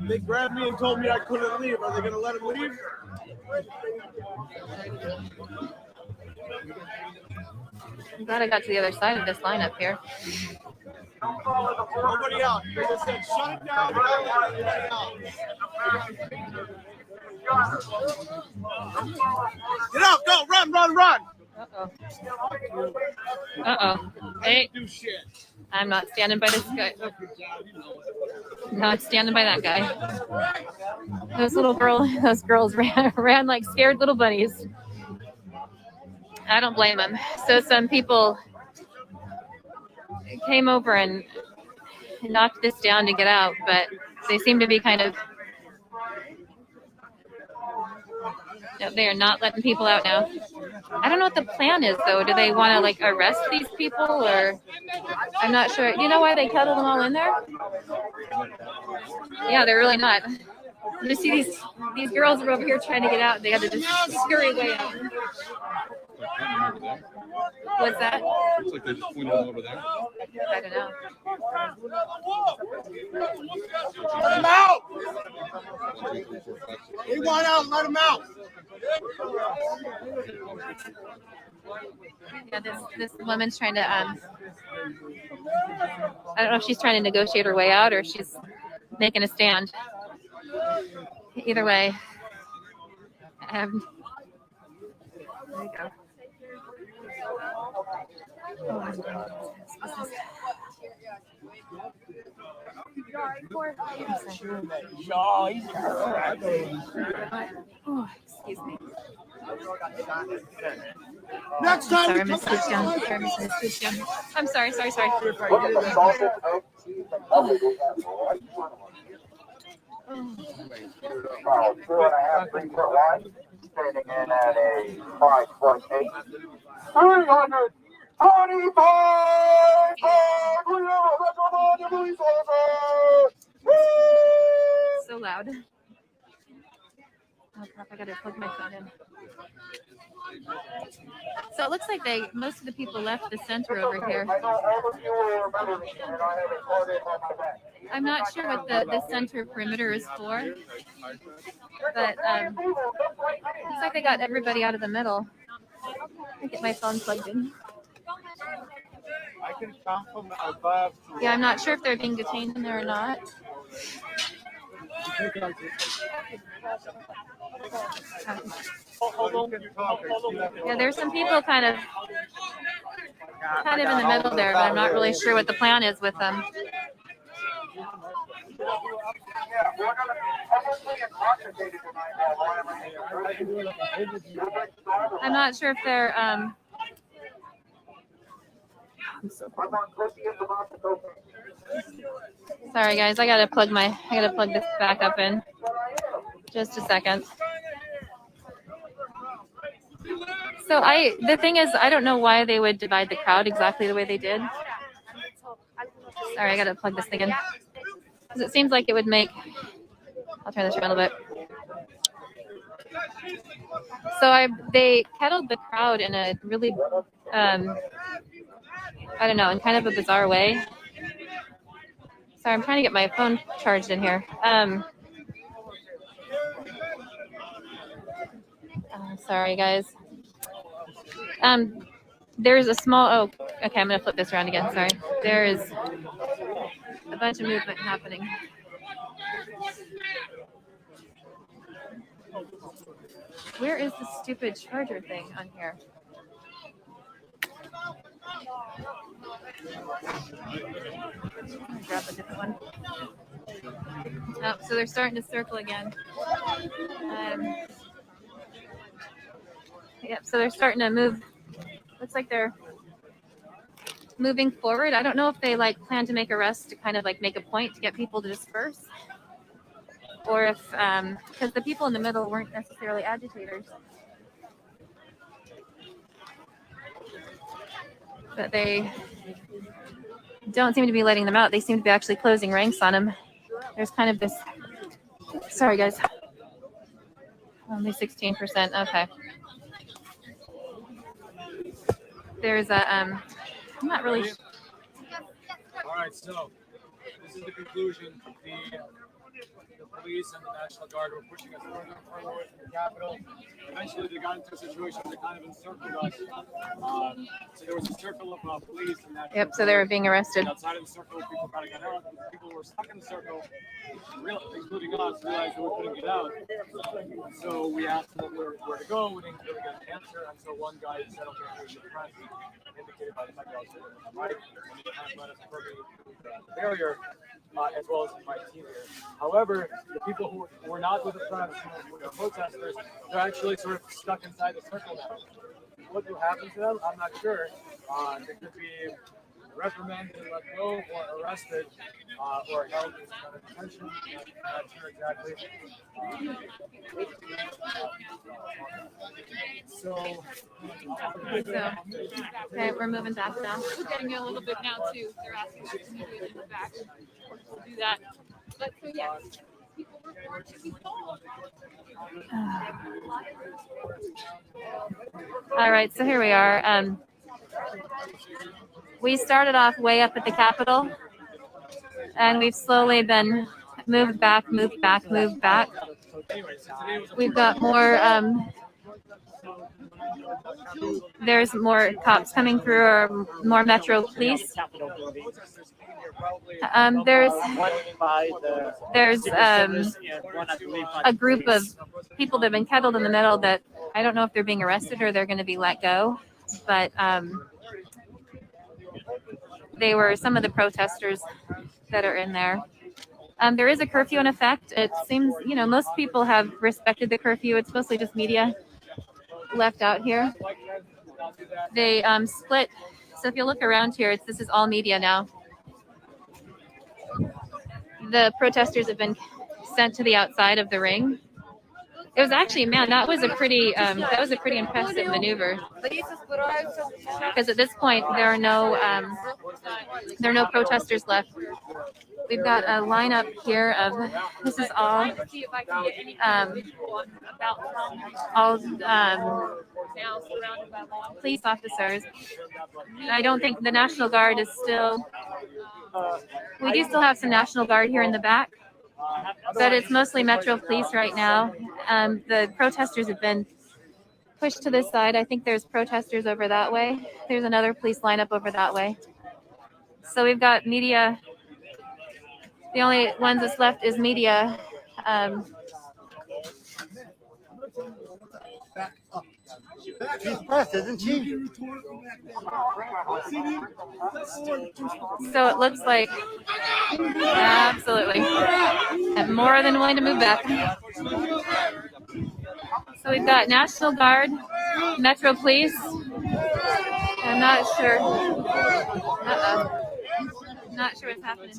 They grabbed me and told me I couldn't leave. Are they going to let him leave? I'm glad I got to the other side of this lineup here. Nobody out. They just said shut it down. Everybody out. Get out. Go. Run. Uh-oh. Hey, Do shit. I'm not standing by this guy. Not standing by that guy. Those girls ran like scared little bunnies. I don't blame them. So some people came over and knocked this down to get out, but they seem to be kind of, they are not letting people out now. I don't know what the plan is though. Do they want to like arrest these people or I'm not sure. Do you know why they kettled them all in there? Yeah, they're really not. You see these girls are over here trying to get out. They got to just scurry way out. What's that? Looks like they just pointed them over there. I don't know. Let him out! He want out, let him out! Yeah, this woman's trying to I don't know if she's trying to negotiate her way out or she's making a stand. Either way, there you go. Oh, excuse me. Next time, sorry, Miss Touchdown. I'm sorry. Standing in at a 5.8. 325 so loud. Oh crap, I gotta plug my phone in. So it looks like most of the people left the center over here. I'm not sure what the center perimeter is for, but looks like they got everybody out of the middle. I get my phone plugged in. I can count from above. Yeah, I'm not sure if they're being detained in there or not. Yeah, there's some people kind of in the middle there, but I'm not really sure what the plan is with them. I'm not sure if they're sorry guys, I gotta plug this back up in. Just a second. So the thing is, I don't know why they would divide the crowd exactly the way they did. Sorry, I gotta plug this thing in. Because it seems like it would make, I'll turn this around a little bit. So they kettled the crowd in a really, I don't know, in kind of a bizarre way. Sorry, I'm trying to get my phone charged in here. Sorry, guys. There's a small, okay, I'm going to flip this around again, sorry. There is a bunch of movement happening. Where is the stupid charger thing on here? Grab a different one. Oh, so they're starting to circle again. Yep, so they're starting to move. Looks like they're moving forward. I don't know if they plan to make arrests to kind of make a point to get people to disperse, or if because the people in the middle weren't necessarily agitators, but they don't seem to be letting them out. They seem to be actually closing ranks on them. There's kind of this. Sorry, guys. Only 16%. Okay. There's a I'm not really. All right, so this is the conclusion. The police and the National Guard were pushing us further and further away from the Capitol. Eventually, they got into a situation where they kind of encircled us. So there was a circle of police and National Yep. So they were being arrested. Outside of the circle, people trying to get out. People were stuck in the circle, including us, realized that we couldn't get out. So we asked them where to go. We didn't really get an answer. And so one guy said, okay, here's the press, indicated by the fact that I was sitting on the right, and he kind of let us through the barrier, as well as my team here. However, the people who were not with the press, with the protesters, they're actually sort of stuck inside the circle now. What will happen to them? I'm not sure. They could be reprimanded and let go, or arrested, or held in kind of detention. I'm not sure exactly. Okay, we're moving back now. We're getting a little bit now too. They're asking us to move it in the back. We'll do that. But so yeah, people report to be told. All right, so here we are. We started off way up at the Capitol, and we've slowly been moved back, moved back, moved back. We've got more, there's more cops coming through, or more Metro Police. There's a group of people that have been kettled in the middle that I don't know if they're being arrested or they're going to be let go, but they were some of the protesters that are in there. There is a curfew in effect. It seems, most people have respected the curfew. It's mostly just media left out here. They split. So if you look around here, this is all media now. The protesters have been sent to the outside of the ring. It was actually, man, that was a pretty impressive maneuver. Because at this point, there are no protesters left. We've got a lineup here of, this is all police officers. I don't think the National Guard is still, we do still have some National Guard here in the back, but it's mostly Metro Police right now. The protesters have been pushed to this side. I think there's protesters over that way. There's another police lineup over that way. So we've got media. The only ones that's left is media. She's pressed, isn't she? So it looks like, absolutely, I'm more than willing to move back. So we've got National Guard, Metro Police. I'm not sure. Not sure what's happening.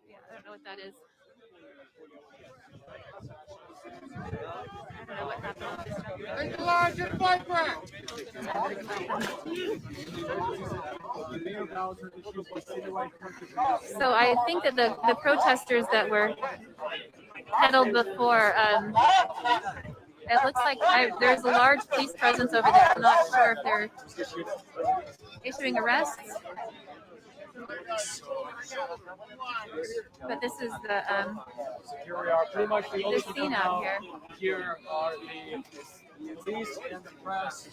Yeah, I don't know what that is. I don't know what happened. So I think that the protesters that were pedaled before, it looks like there's a large police presence over there. I'm not sure if they're issuing arrests. But this is the scene out here. Here are the police and the press.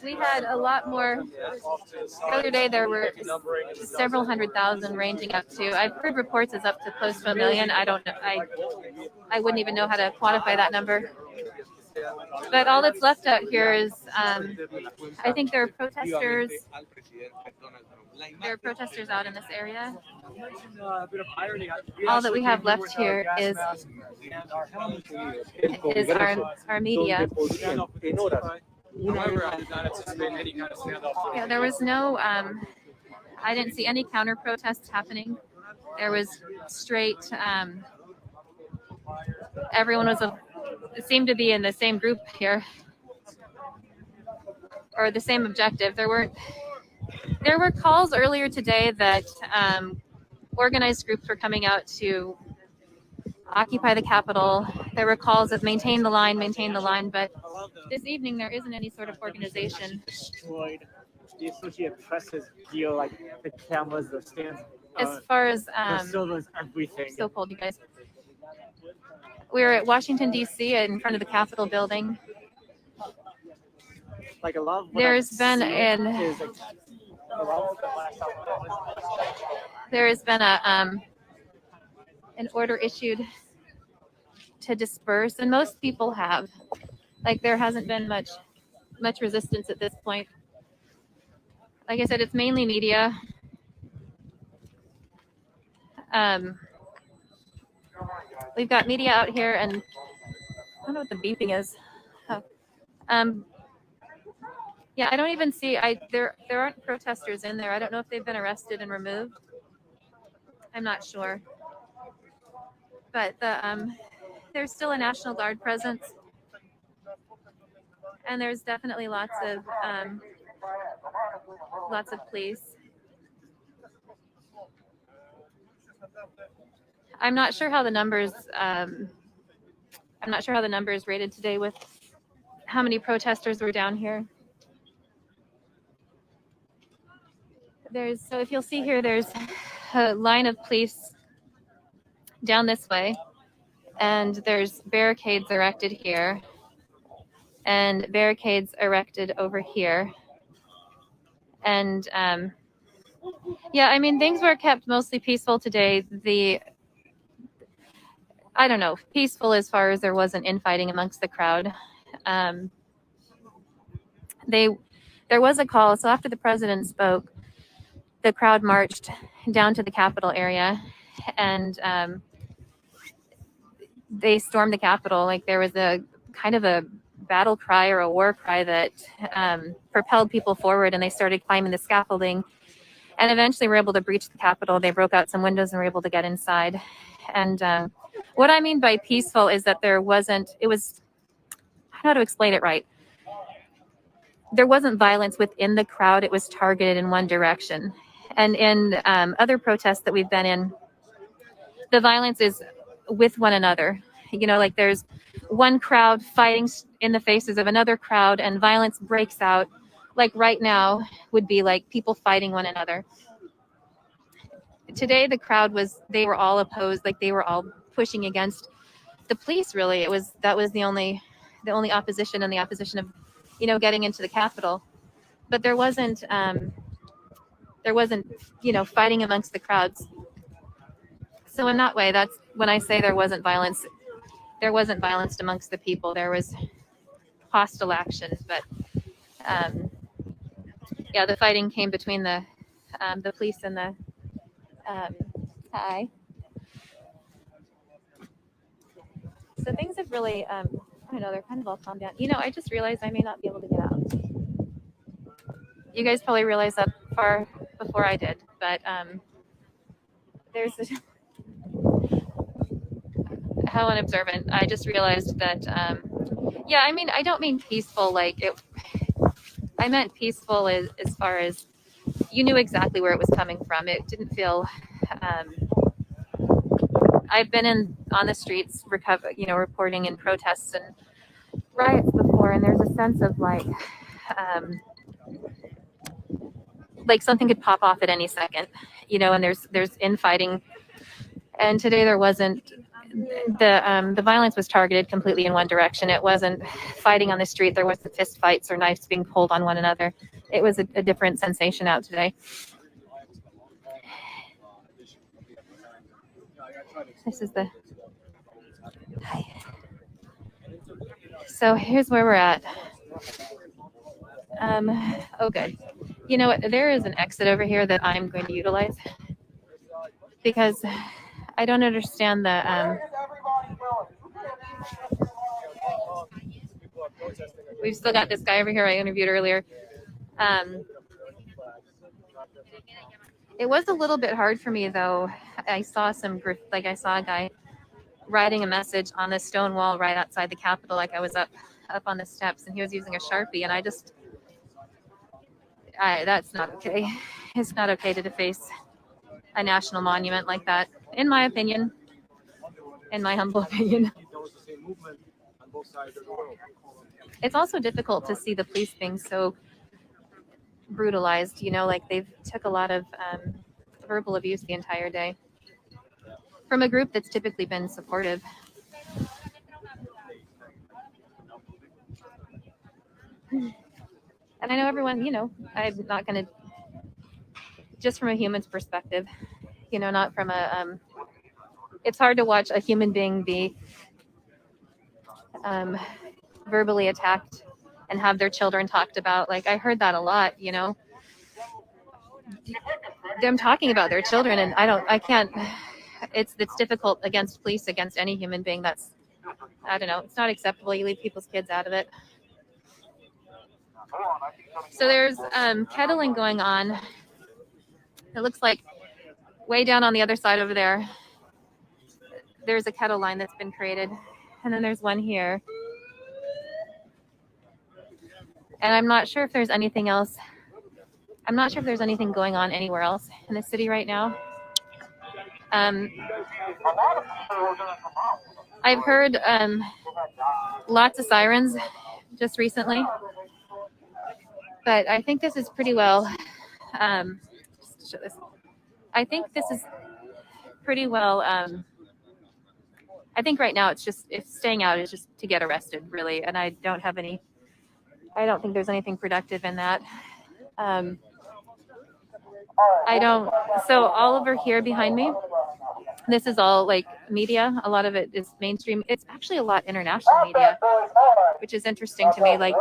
We had a lot more. The other day there were several 100,000, ranging up to, I've heard reports is up to close to 1 million. I don't know. I wouldn't even know how to quantify that number. But all that's left out here is, I think there are protesters. There are protesters out in this area. All that we have left here is our media. Yeah, there was no, I didn't see any counter protests happening. There was straight, everyone was, it seemed to be in the same group here, or the same objective. There were calls earlier today that organized groups were coming out to occupy the Capitol. There were calls of maintain the line, but this evening there isn't any sort of organization. Destroyed the Associated Press's deal, like the cameras, the stands. As far as everything. So cold, you guys. We're at Washington D.C. in front of the Capitol building. Like a lot of there's been an order issued to disperse, and most people have. Like, there hasn't been much resistance at this point. Like I said, it's mainly media. We've got media out here, and I don't know what the beeping is. Oh. Yeah, I don't even see. There aren't protesters in there. I don't know if they've been arrested and removed. I'm not sure. But there's still a National Guard presence, and there's definitely lots of Lots of police. I'm not sure how the numbers. I'm not sure how the numbers rated today with how many protesters were down here. So if you'll see here, there's a line of police down this way, and there's barricades erected here, and barricades erected over here. And yeah, I mean, things were kept mostly peaceful today. I don't know, peaceful as far as there wasn't infighting amongst the crowd. There was a call. So after the president spoke, the crowd marched down to the Capitol area, and they stormed the Capitol. Like there was a kind of a battle cry or a war cry that propelled people forward, and they started climbing the scaffolding, and eventually were able to breach the Capitol. They broke out some windows and were able to get inside. And what I mean by peaceful is that I don't know how to explain it right. There wasn't violence within the crowd. It was targeted in one direction. And in other protests that we've been in, the violence is with one another. You know, like there's one crowd fighting in the faces of another crowd, and violence breaks out. Like right now would be like people fighting one another. Today, the crowd they were all opposed, like they were all pushing against the police, really. That was the only opposition, and the opposition of, you know, getting into the Capitol. But there wasn't, you know, fighting amongst the crowds. So in that way, that's when I say there wasn't violence amongst the people. There was hostile action, but yeah, the fighting came between the police and the hi. So things have really, I don't know, they're kind of all calmed down. You know, I just realized I may not be able to get out. You guys probably realized that far before I did, but there's how unobservant. I just realized that, yeah, I mean, I don't mean peaceful like it. I meant peaceful as far as you knew exactly where it was coming from. It didn't feel. I've been on the streets, reporting in protests and riots before, and there's a sense of like something could pop off at any second, you know, and there's infighting. And today there wasn't. The violence was targeted completely in one direction. It wasn't fighting on the street. There wasn't fist fights or knives being pulled on one another. It was a different sensation out today. This is hi. So here's where we're at. Oh, good. You know what? There is an exit over here that I'm going to utilize because I don't understand the. We've still got this guy over here I interviewed earlier. It was a little bit hard for me though. I saw I saw a guy writing a message on the stone wall right outside the Capitol. Like I was up on the steps, and he was using a Sharpie, and that's not okay. It's not okay to deface a national monument like that, in my opinion, in my humble opinion. It's also difficult to see the police being so brutalized, you know, like they've took a lot of verbal abuse the entire day from a group that's typically been supportive. And I know everyone, you know, I'm not going to, just from a human's perspective, you know, not from a, it's hard to watch a human being be verbally attacked and have their children talked about. Like I heard that a lot, you know, them talking about their children, and I can't, it's difficult against police, against any human being. I don't know, it's not acceptable. You leave people's kids out of it. So there's kettling going on. It looks like way down on the other side over there, there's a kettle line that's been created. And then there's one here. And I'm not sure if there's anything else I'm not sure if there's anything going on anywhere else in the city right now. I've heard lots of sirens just recently, but I think this is pretty well. I think this is pretty well. I think right now it's staying out is just to get arrested, really, and I don't think there's anything productive in that. So all over here behind me, this is all like media. A lot of it is mainstream. It's actually a lot international media, which is interesting to me. Like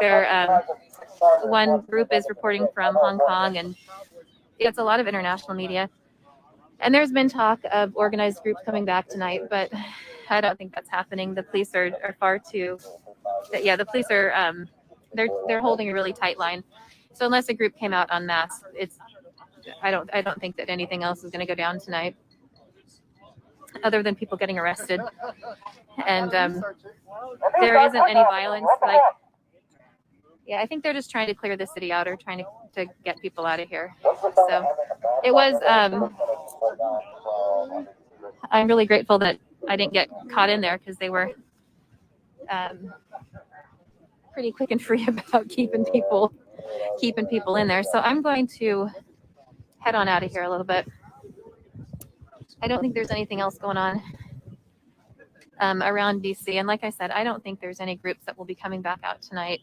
one group is reporting from Hong Kong, and it's a lot of international media. And there's been talk of organized groups coming back tonight, but I don't think that's happening. The police are far too. The police are they're holding a really tight line. So unless a group came out en masse, I don't think that anything else is going to go down tonight, other than people getting arrested. And there isn't any violence. I think they're just trying to clear the city out or trying to get people out of here. So it was. I'm really grateful that I didn't get caught in there, because they were pretty quick and free about keeping people in there. So I'm going to head on out of here a little bit. I don't think there's anything else going on around DC. And like I said, I don't think there's any groups that will be coming back out tonight.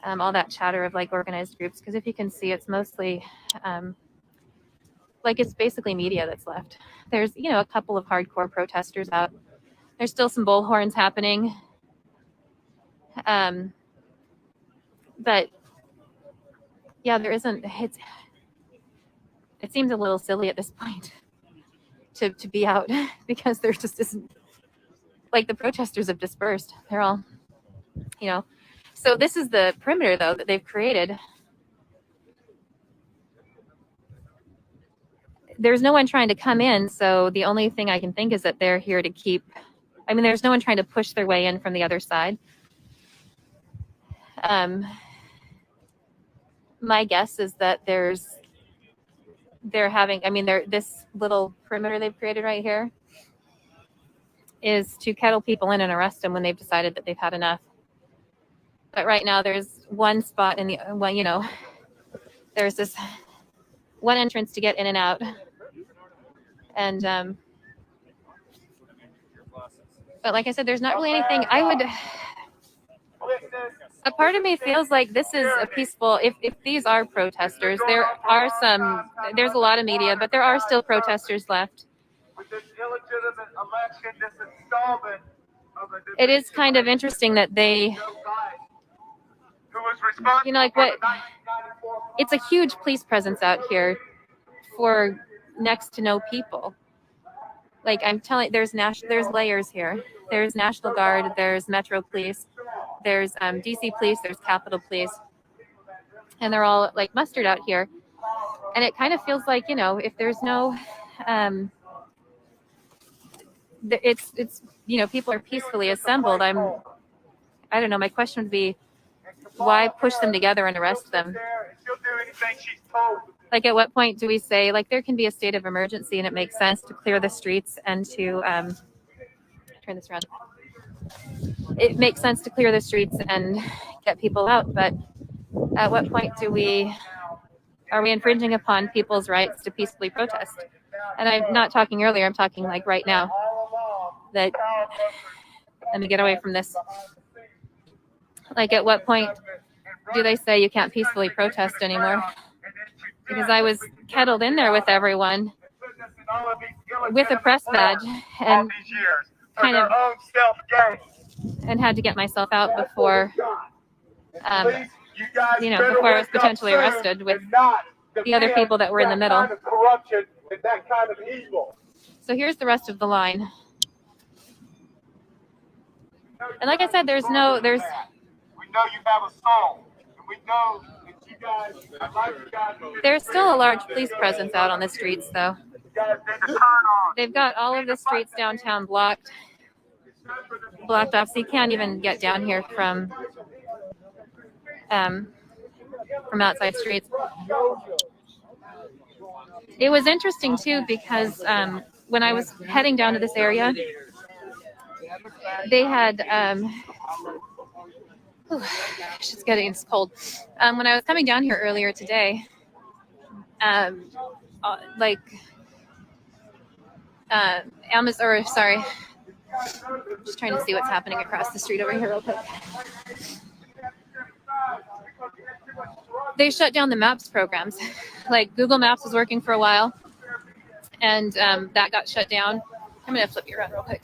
All that chatter of like organized groups, because if you can see, it's mostly it's basically media that's left. There's, a couple of hardcore protesters out. There's still some bullhorns happening. But yeah, there isn't. It seems a little silly at this point to be out, because there just isn't. The protesters have dispersed. They're all, So this is the perimeter, though, that they've created. There's no one trying to come in, so the only thing I can think is that they're here to keep. There's no one trying to push their way in from the other side. My guess is that this little perimeter they've created right here is to kettle people in and arrest them when they've decided that they've had enough. But right now there's one spot in the there's this one entrance to get in and out. And but like I said, there's not really anything a part of me feels like this is a peaceful, if these are protesters, there's a lot of media, but there are still protesters left. It is kind of interesting that it's a huge police presence out here for next to no people. I'm telling, there's layers here. There's National Guard, there's Metro Police, there's DC Police, there's Capitol Police, and they're all mustered out here. And it kind of feels like, if there's no, it's people are peacefully assembled. I don't know. My question would be, why push them together and arrest them? At what point do we say, there can be a state of emergency and it makes sense to clear the streets and to turn this around. It makes sense to clear the streets and get people out, but at what point are we infringing upon people's rights to peacefully protest? And I'm not talking earlier, I'm talking right now. Let me get away from this. At what point do they say you can't peacefully protest anymore? Because I was kettled in there with everyone with a press badge and kind of and had to get myself out before before I was potentially arrested with the other people that were in the middle. So here's the rest of the line. And like I said, there's We know you have a soul. And we know that you guys, there's still a large police presence out on the streets, though. They've got all of the streets downtown blocked off, so you can't even get down here from from outside streets. It was interesting too because when I was heading down to this area, they had it's cold. When I was coming down here earlier today, just trying to see what's happening across the street over here real quick. They shut down the Maps programs. Like Google Maps was working for a while, and that got shut down. I'm gonna flip you around real quick.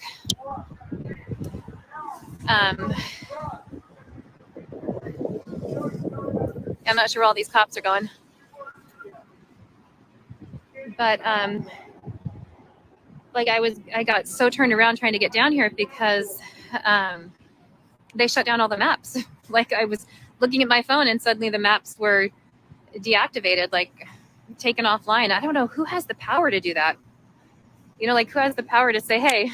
I'm not sure where all these cops are going, but I got so turned around trying to get down here because they shut down all the maps. Like I was looking at my phone and suddenly the maps were deactivated, like taken offline. I don't know who has the power to do that. You know, like who has the power to say, hey,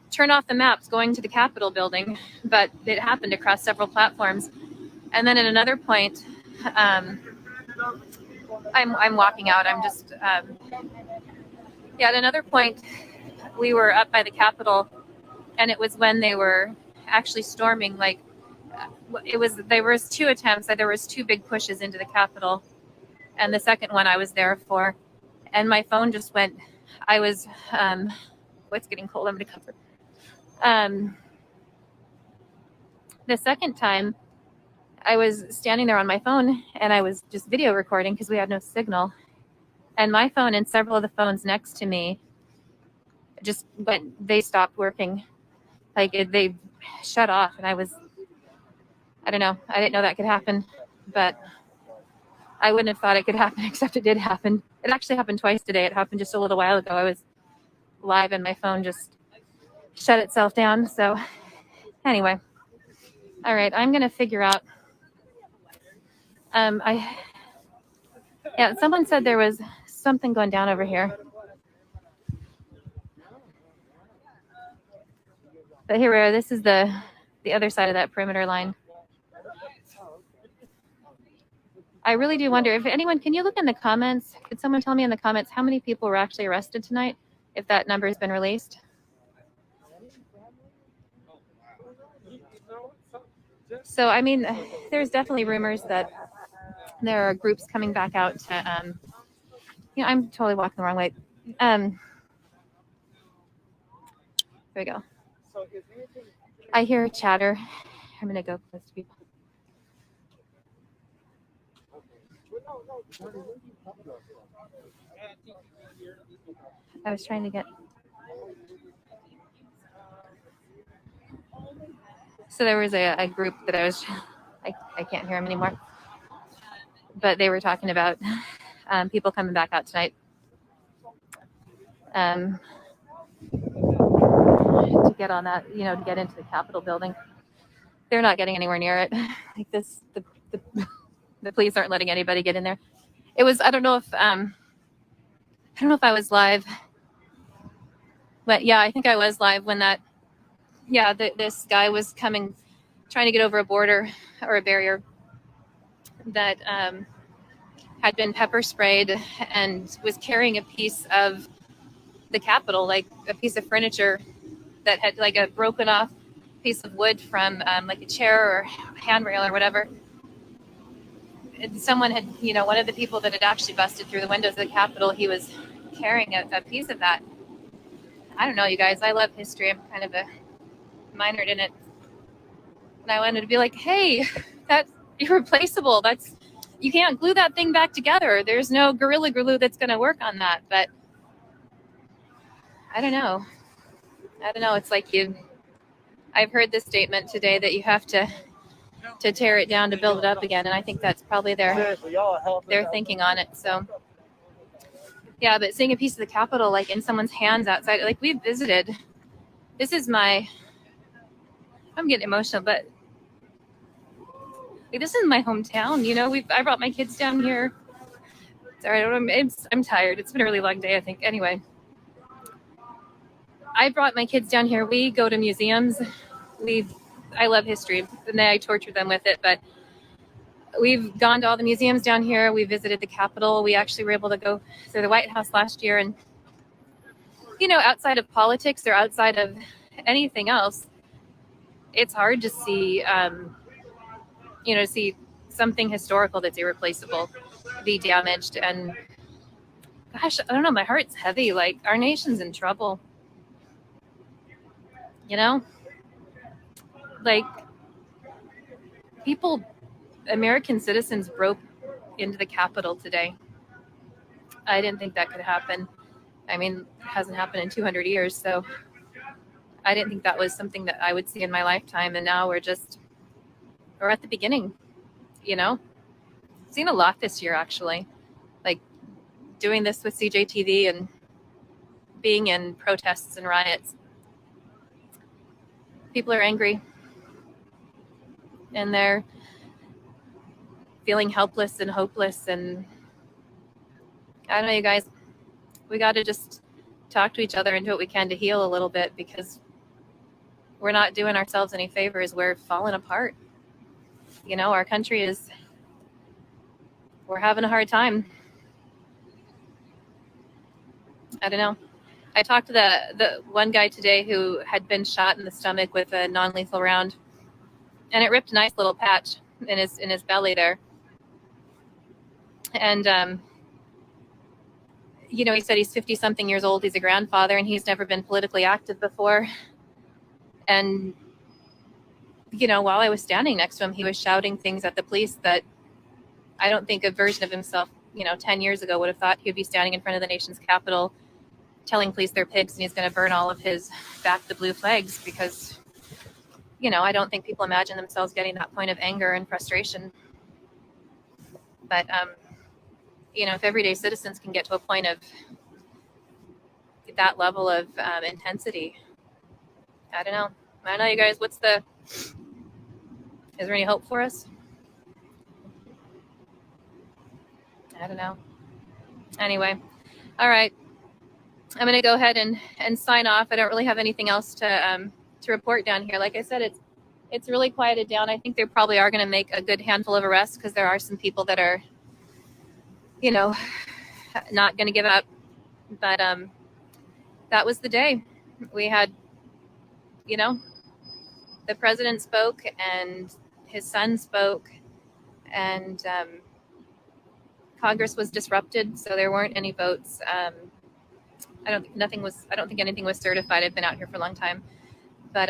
turn off the maps going to the Capitol building? But it happened across several platforms. And then at another point, I'm walking out. I'm just, at another point, we were up by the Capitol, and it was when they were actually storming. Like, there was two attempts. There was two big pushes into the Capitol, and the second one I was there for, and my phone just went. I was, it's getting cold. I'm going to cover. The second time, I was standing there on my phone and I was just video recording because we had no signal. And my phone and several of the phones next to me they stopped working. Like they shut off. And I don't know. I didn't know that could happen, but I wouldn't have thought it could happen, except it did happen. It actually happened twice today. It happened just a little while ago. I was live and my phone just shut itself down. So anyway, all right, I'm going to figure out. Someone said there was something going down over here. But here we are. This is the other side of that perimeter line. I really do wonder if anyone, can you look in the comments? Could someone tell me in the comments how many people were actually arrested tonight, if that number has been released? So, I mean, there's definitely rumors that there are groups coming back out to, I'm totally walking the wrong way. There we go. I hear chatter. I'm going to go close to people. I was trying to get. So there was a group that I can't hear them anymore. But they were talking about people coming back out tonight to get on that, to get into the Capitol building. They're not getting anywhere near it. Like this, the police aren't letting anybody get in there. It was, I don't know if I was live, but yeah, I think I was live when this guy was trying to get over a border or a barrier that had been pepper sprayed and was carrying a piece of the Capitol, like a piece of furniture that had like a broken off piece of wood from like a chair or handrail or whatever. And someone had, one of the people that had actually busted through the windows of the Capitol, he was carrying a piece of that. I don't know, you guys, I love history. I'm kind of minored in it. And I wanted to be like, hey, that's irreplaceable. You can't glue that thing back together. There's no Gorilla Glue that's going to work on that. But I don't know. It's like I've heard this statement today that you have to tear it down to build it up again. And I think that's probably their thinking on it. So yeah, but seeing a piece of the Capitol, like in someone's hands outside, like we've visited, I'm getting emotional, but like, this is my hometown. I brought my kids down here. Sorry, I'm tired. It's been a really long day, I think. Anyway, I brought my kids down here. We go to museums. I love history, and then I torture them with it. But we've gone to all the museums down here. We visited the Capitol. We actually were able to go through the White House last year. And, you know, outside of politics or outside of anything else, it's hard to see, you know, see something historical that's irreplaceable be damaged. And gosh, I don't know, my heart's heavy. Like, our nation's in trouble. You know? Like, people, American citizens broke into the Capitol today. I didn't think that could happen. I mean, it hasn't happened in 200 years, so I didn't think that was something that I would see in my lifetime. And now we're at the beginning, you know? I've seen a lot this year, actually. Like, doing this with CJTV and being in protests and riots. People are angry. And they're feeling helpless and hopeless. And I don't know, you guys, we got to just talk to each other and do what we can to heal a little bit, because we're not doing ourselves any favors. We're falling apart. You know, our country we're having a hard time. I don't know. I talked to the one guy today who had been shot in the stomach with a non-lethal round, and it ripped a nice little patch in his belly there. And you know, he said he's 50-something years old. He's a grandfather, and he's never been politically active before. And you know, while I was standing next to him, he was shouting things at the police that I don't think a version of himself, you know, 10 years ago would have thought. He would be standing in front of the nation's Capitol telling police they're pigs, and he's going to burn all of his Back the Blue flags, because, you know, I don't think people imagine themselves getting that point of anger and frustration. But, you know, if everyday citizens can get to a point of that level of intensity, I don't know, you guys, is there any hope for us? I don't know. Anyway, all right. I'm going to go ahead and sign off. I don't really have anything else to report down here. Like I said, it's really quieted down. I think they probably are going to make a good handful of arrests, because there are some people that are, you know, not going to give up. But that was the day. We had, you know, the president spoke and his son spoke, and Congress was disrupted, so there weren't any votes. I don't think anything was certified. I've been out here for a long time, but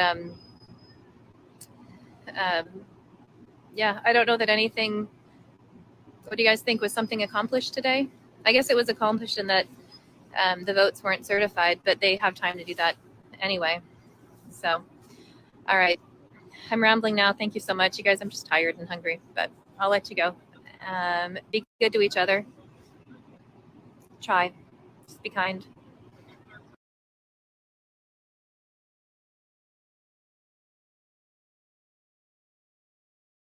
yeah, I don't know that anything. What do you guys think? Was something accomplished today? I guess it was accomplished in that the votes weren't certified, but they have time to do that anyway. So, all right, I'm rambling now. Thank you so much, you guys. I'm just tired and hungry, but I'll let you go. Be good to each other. Try. Just be kind.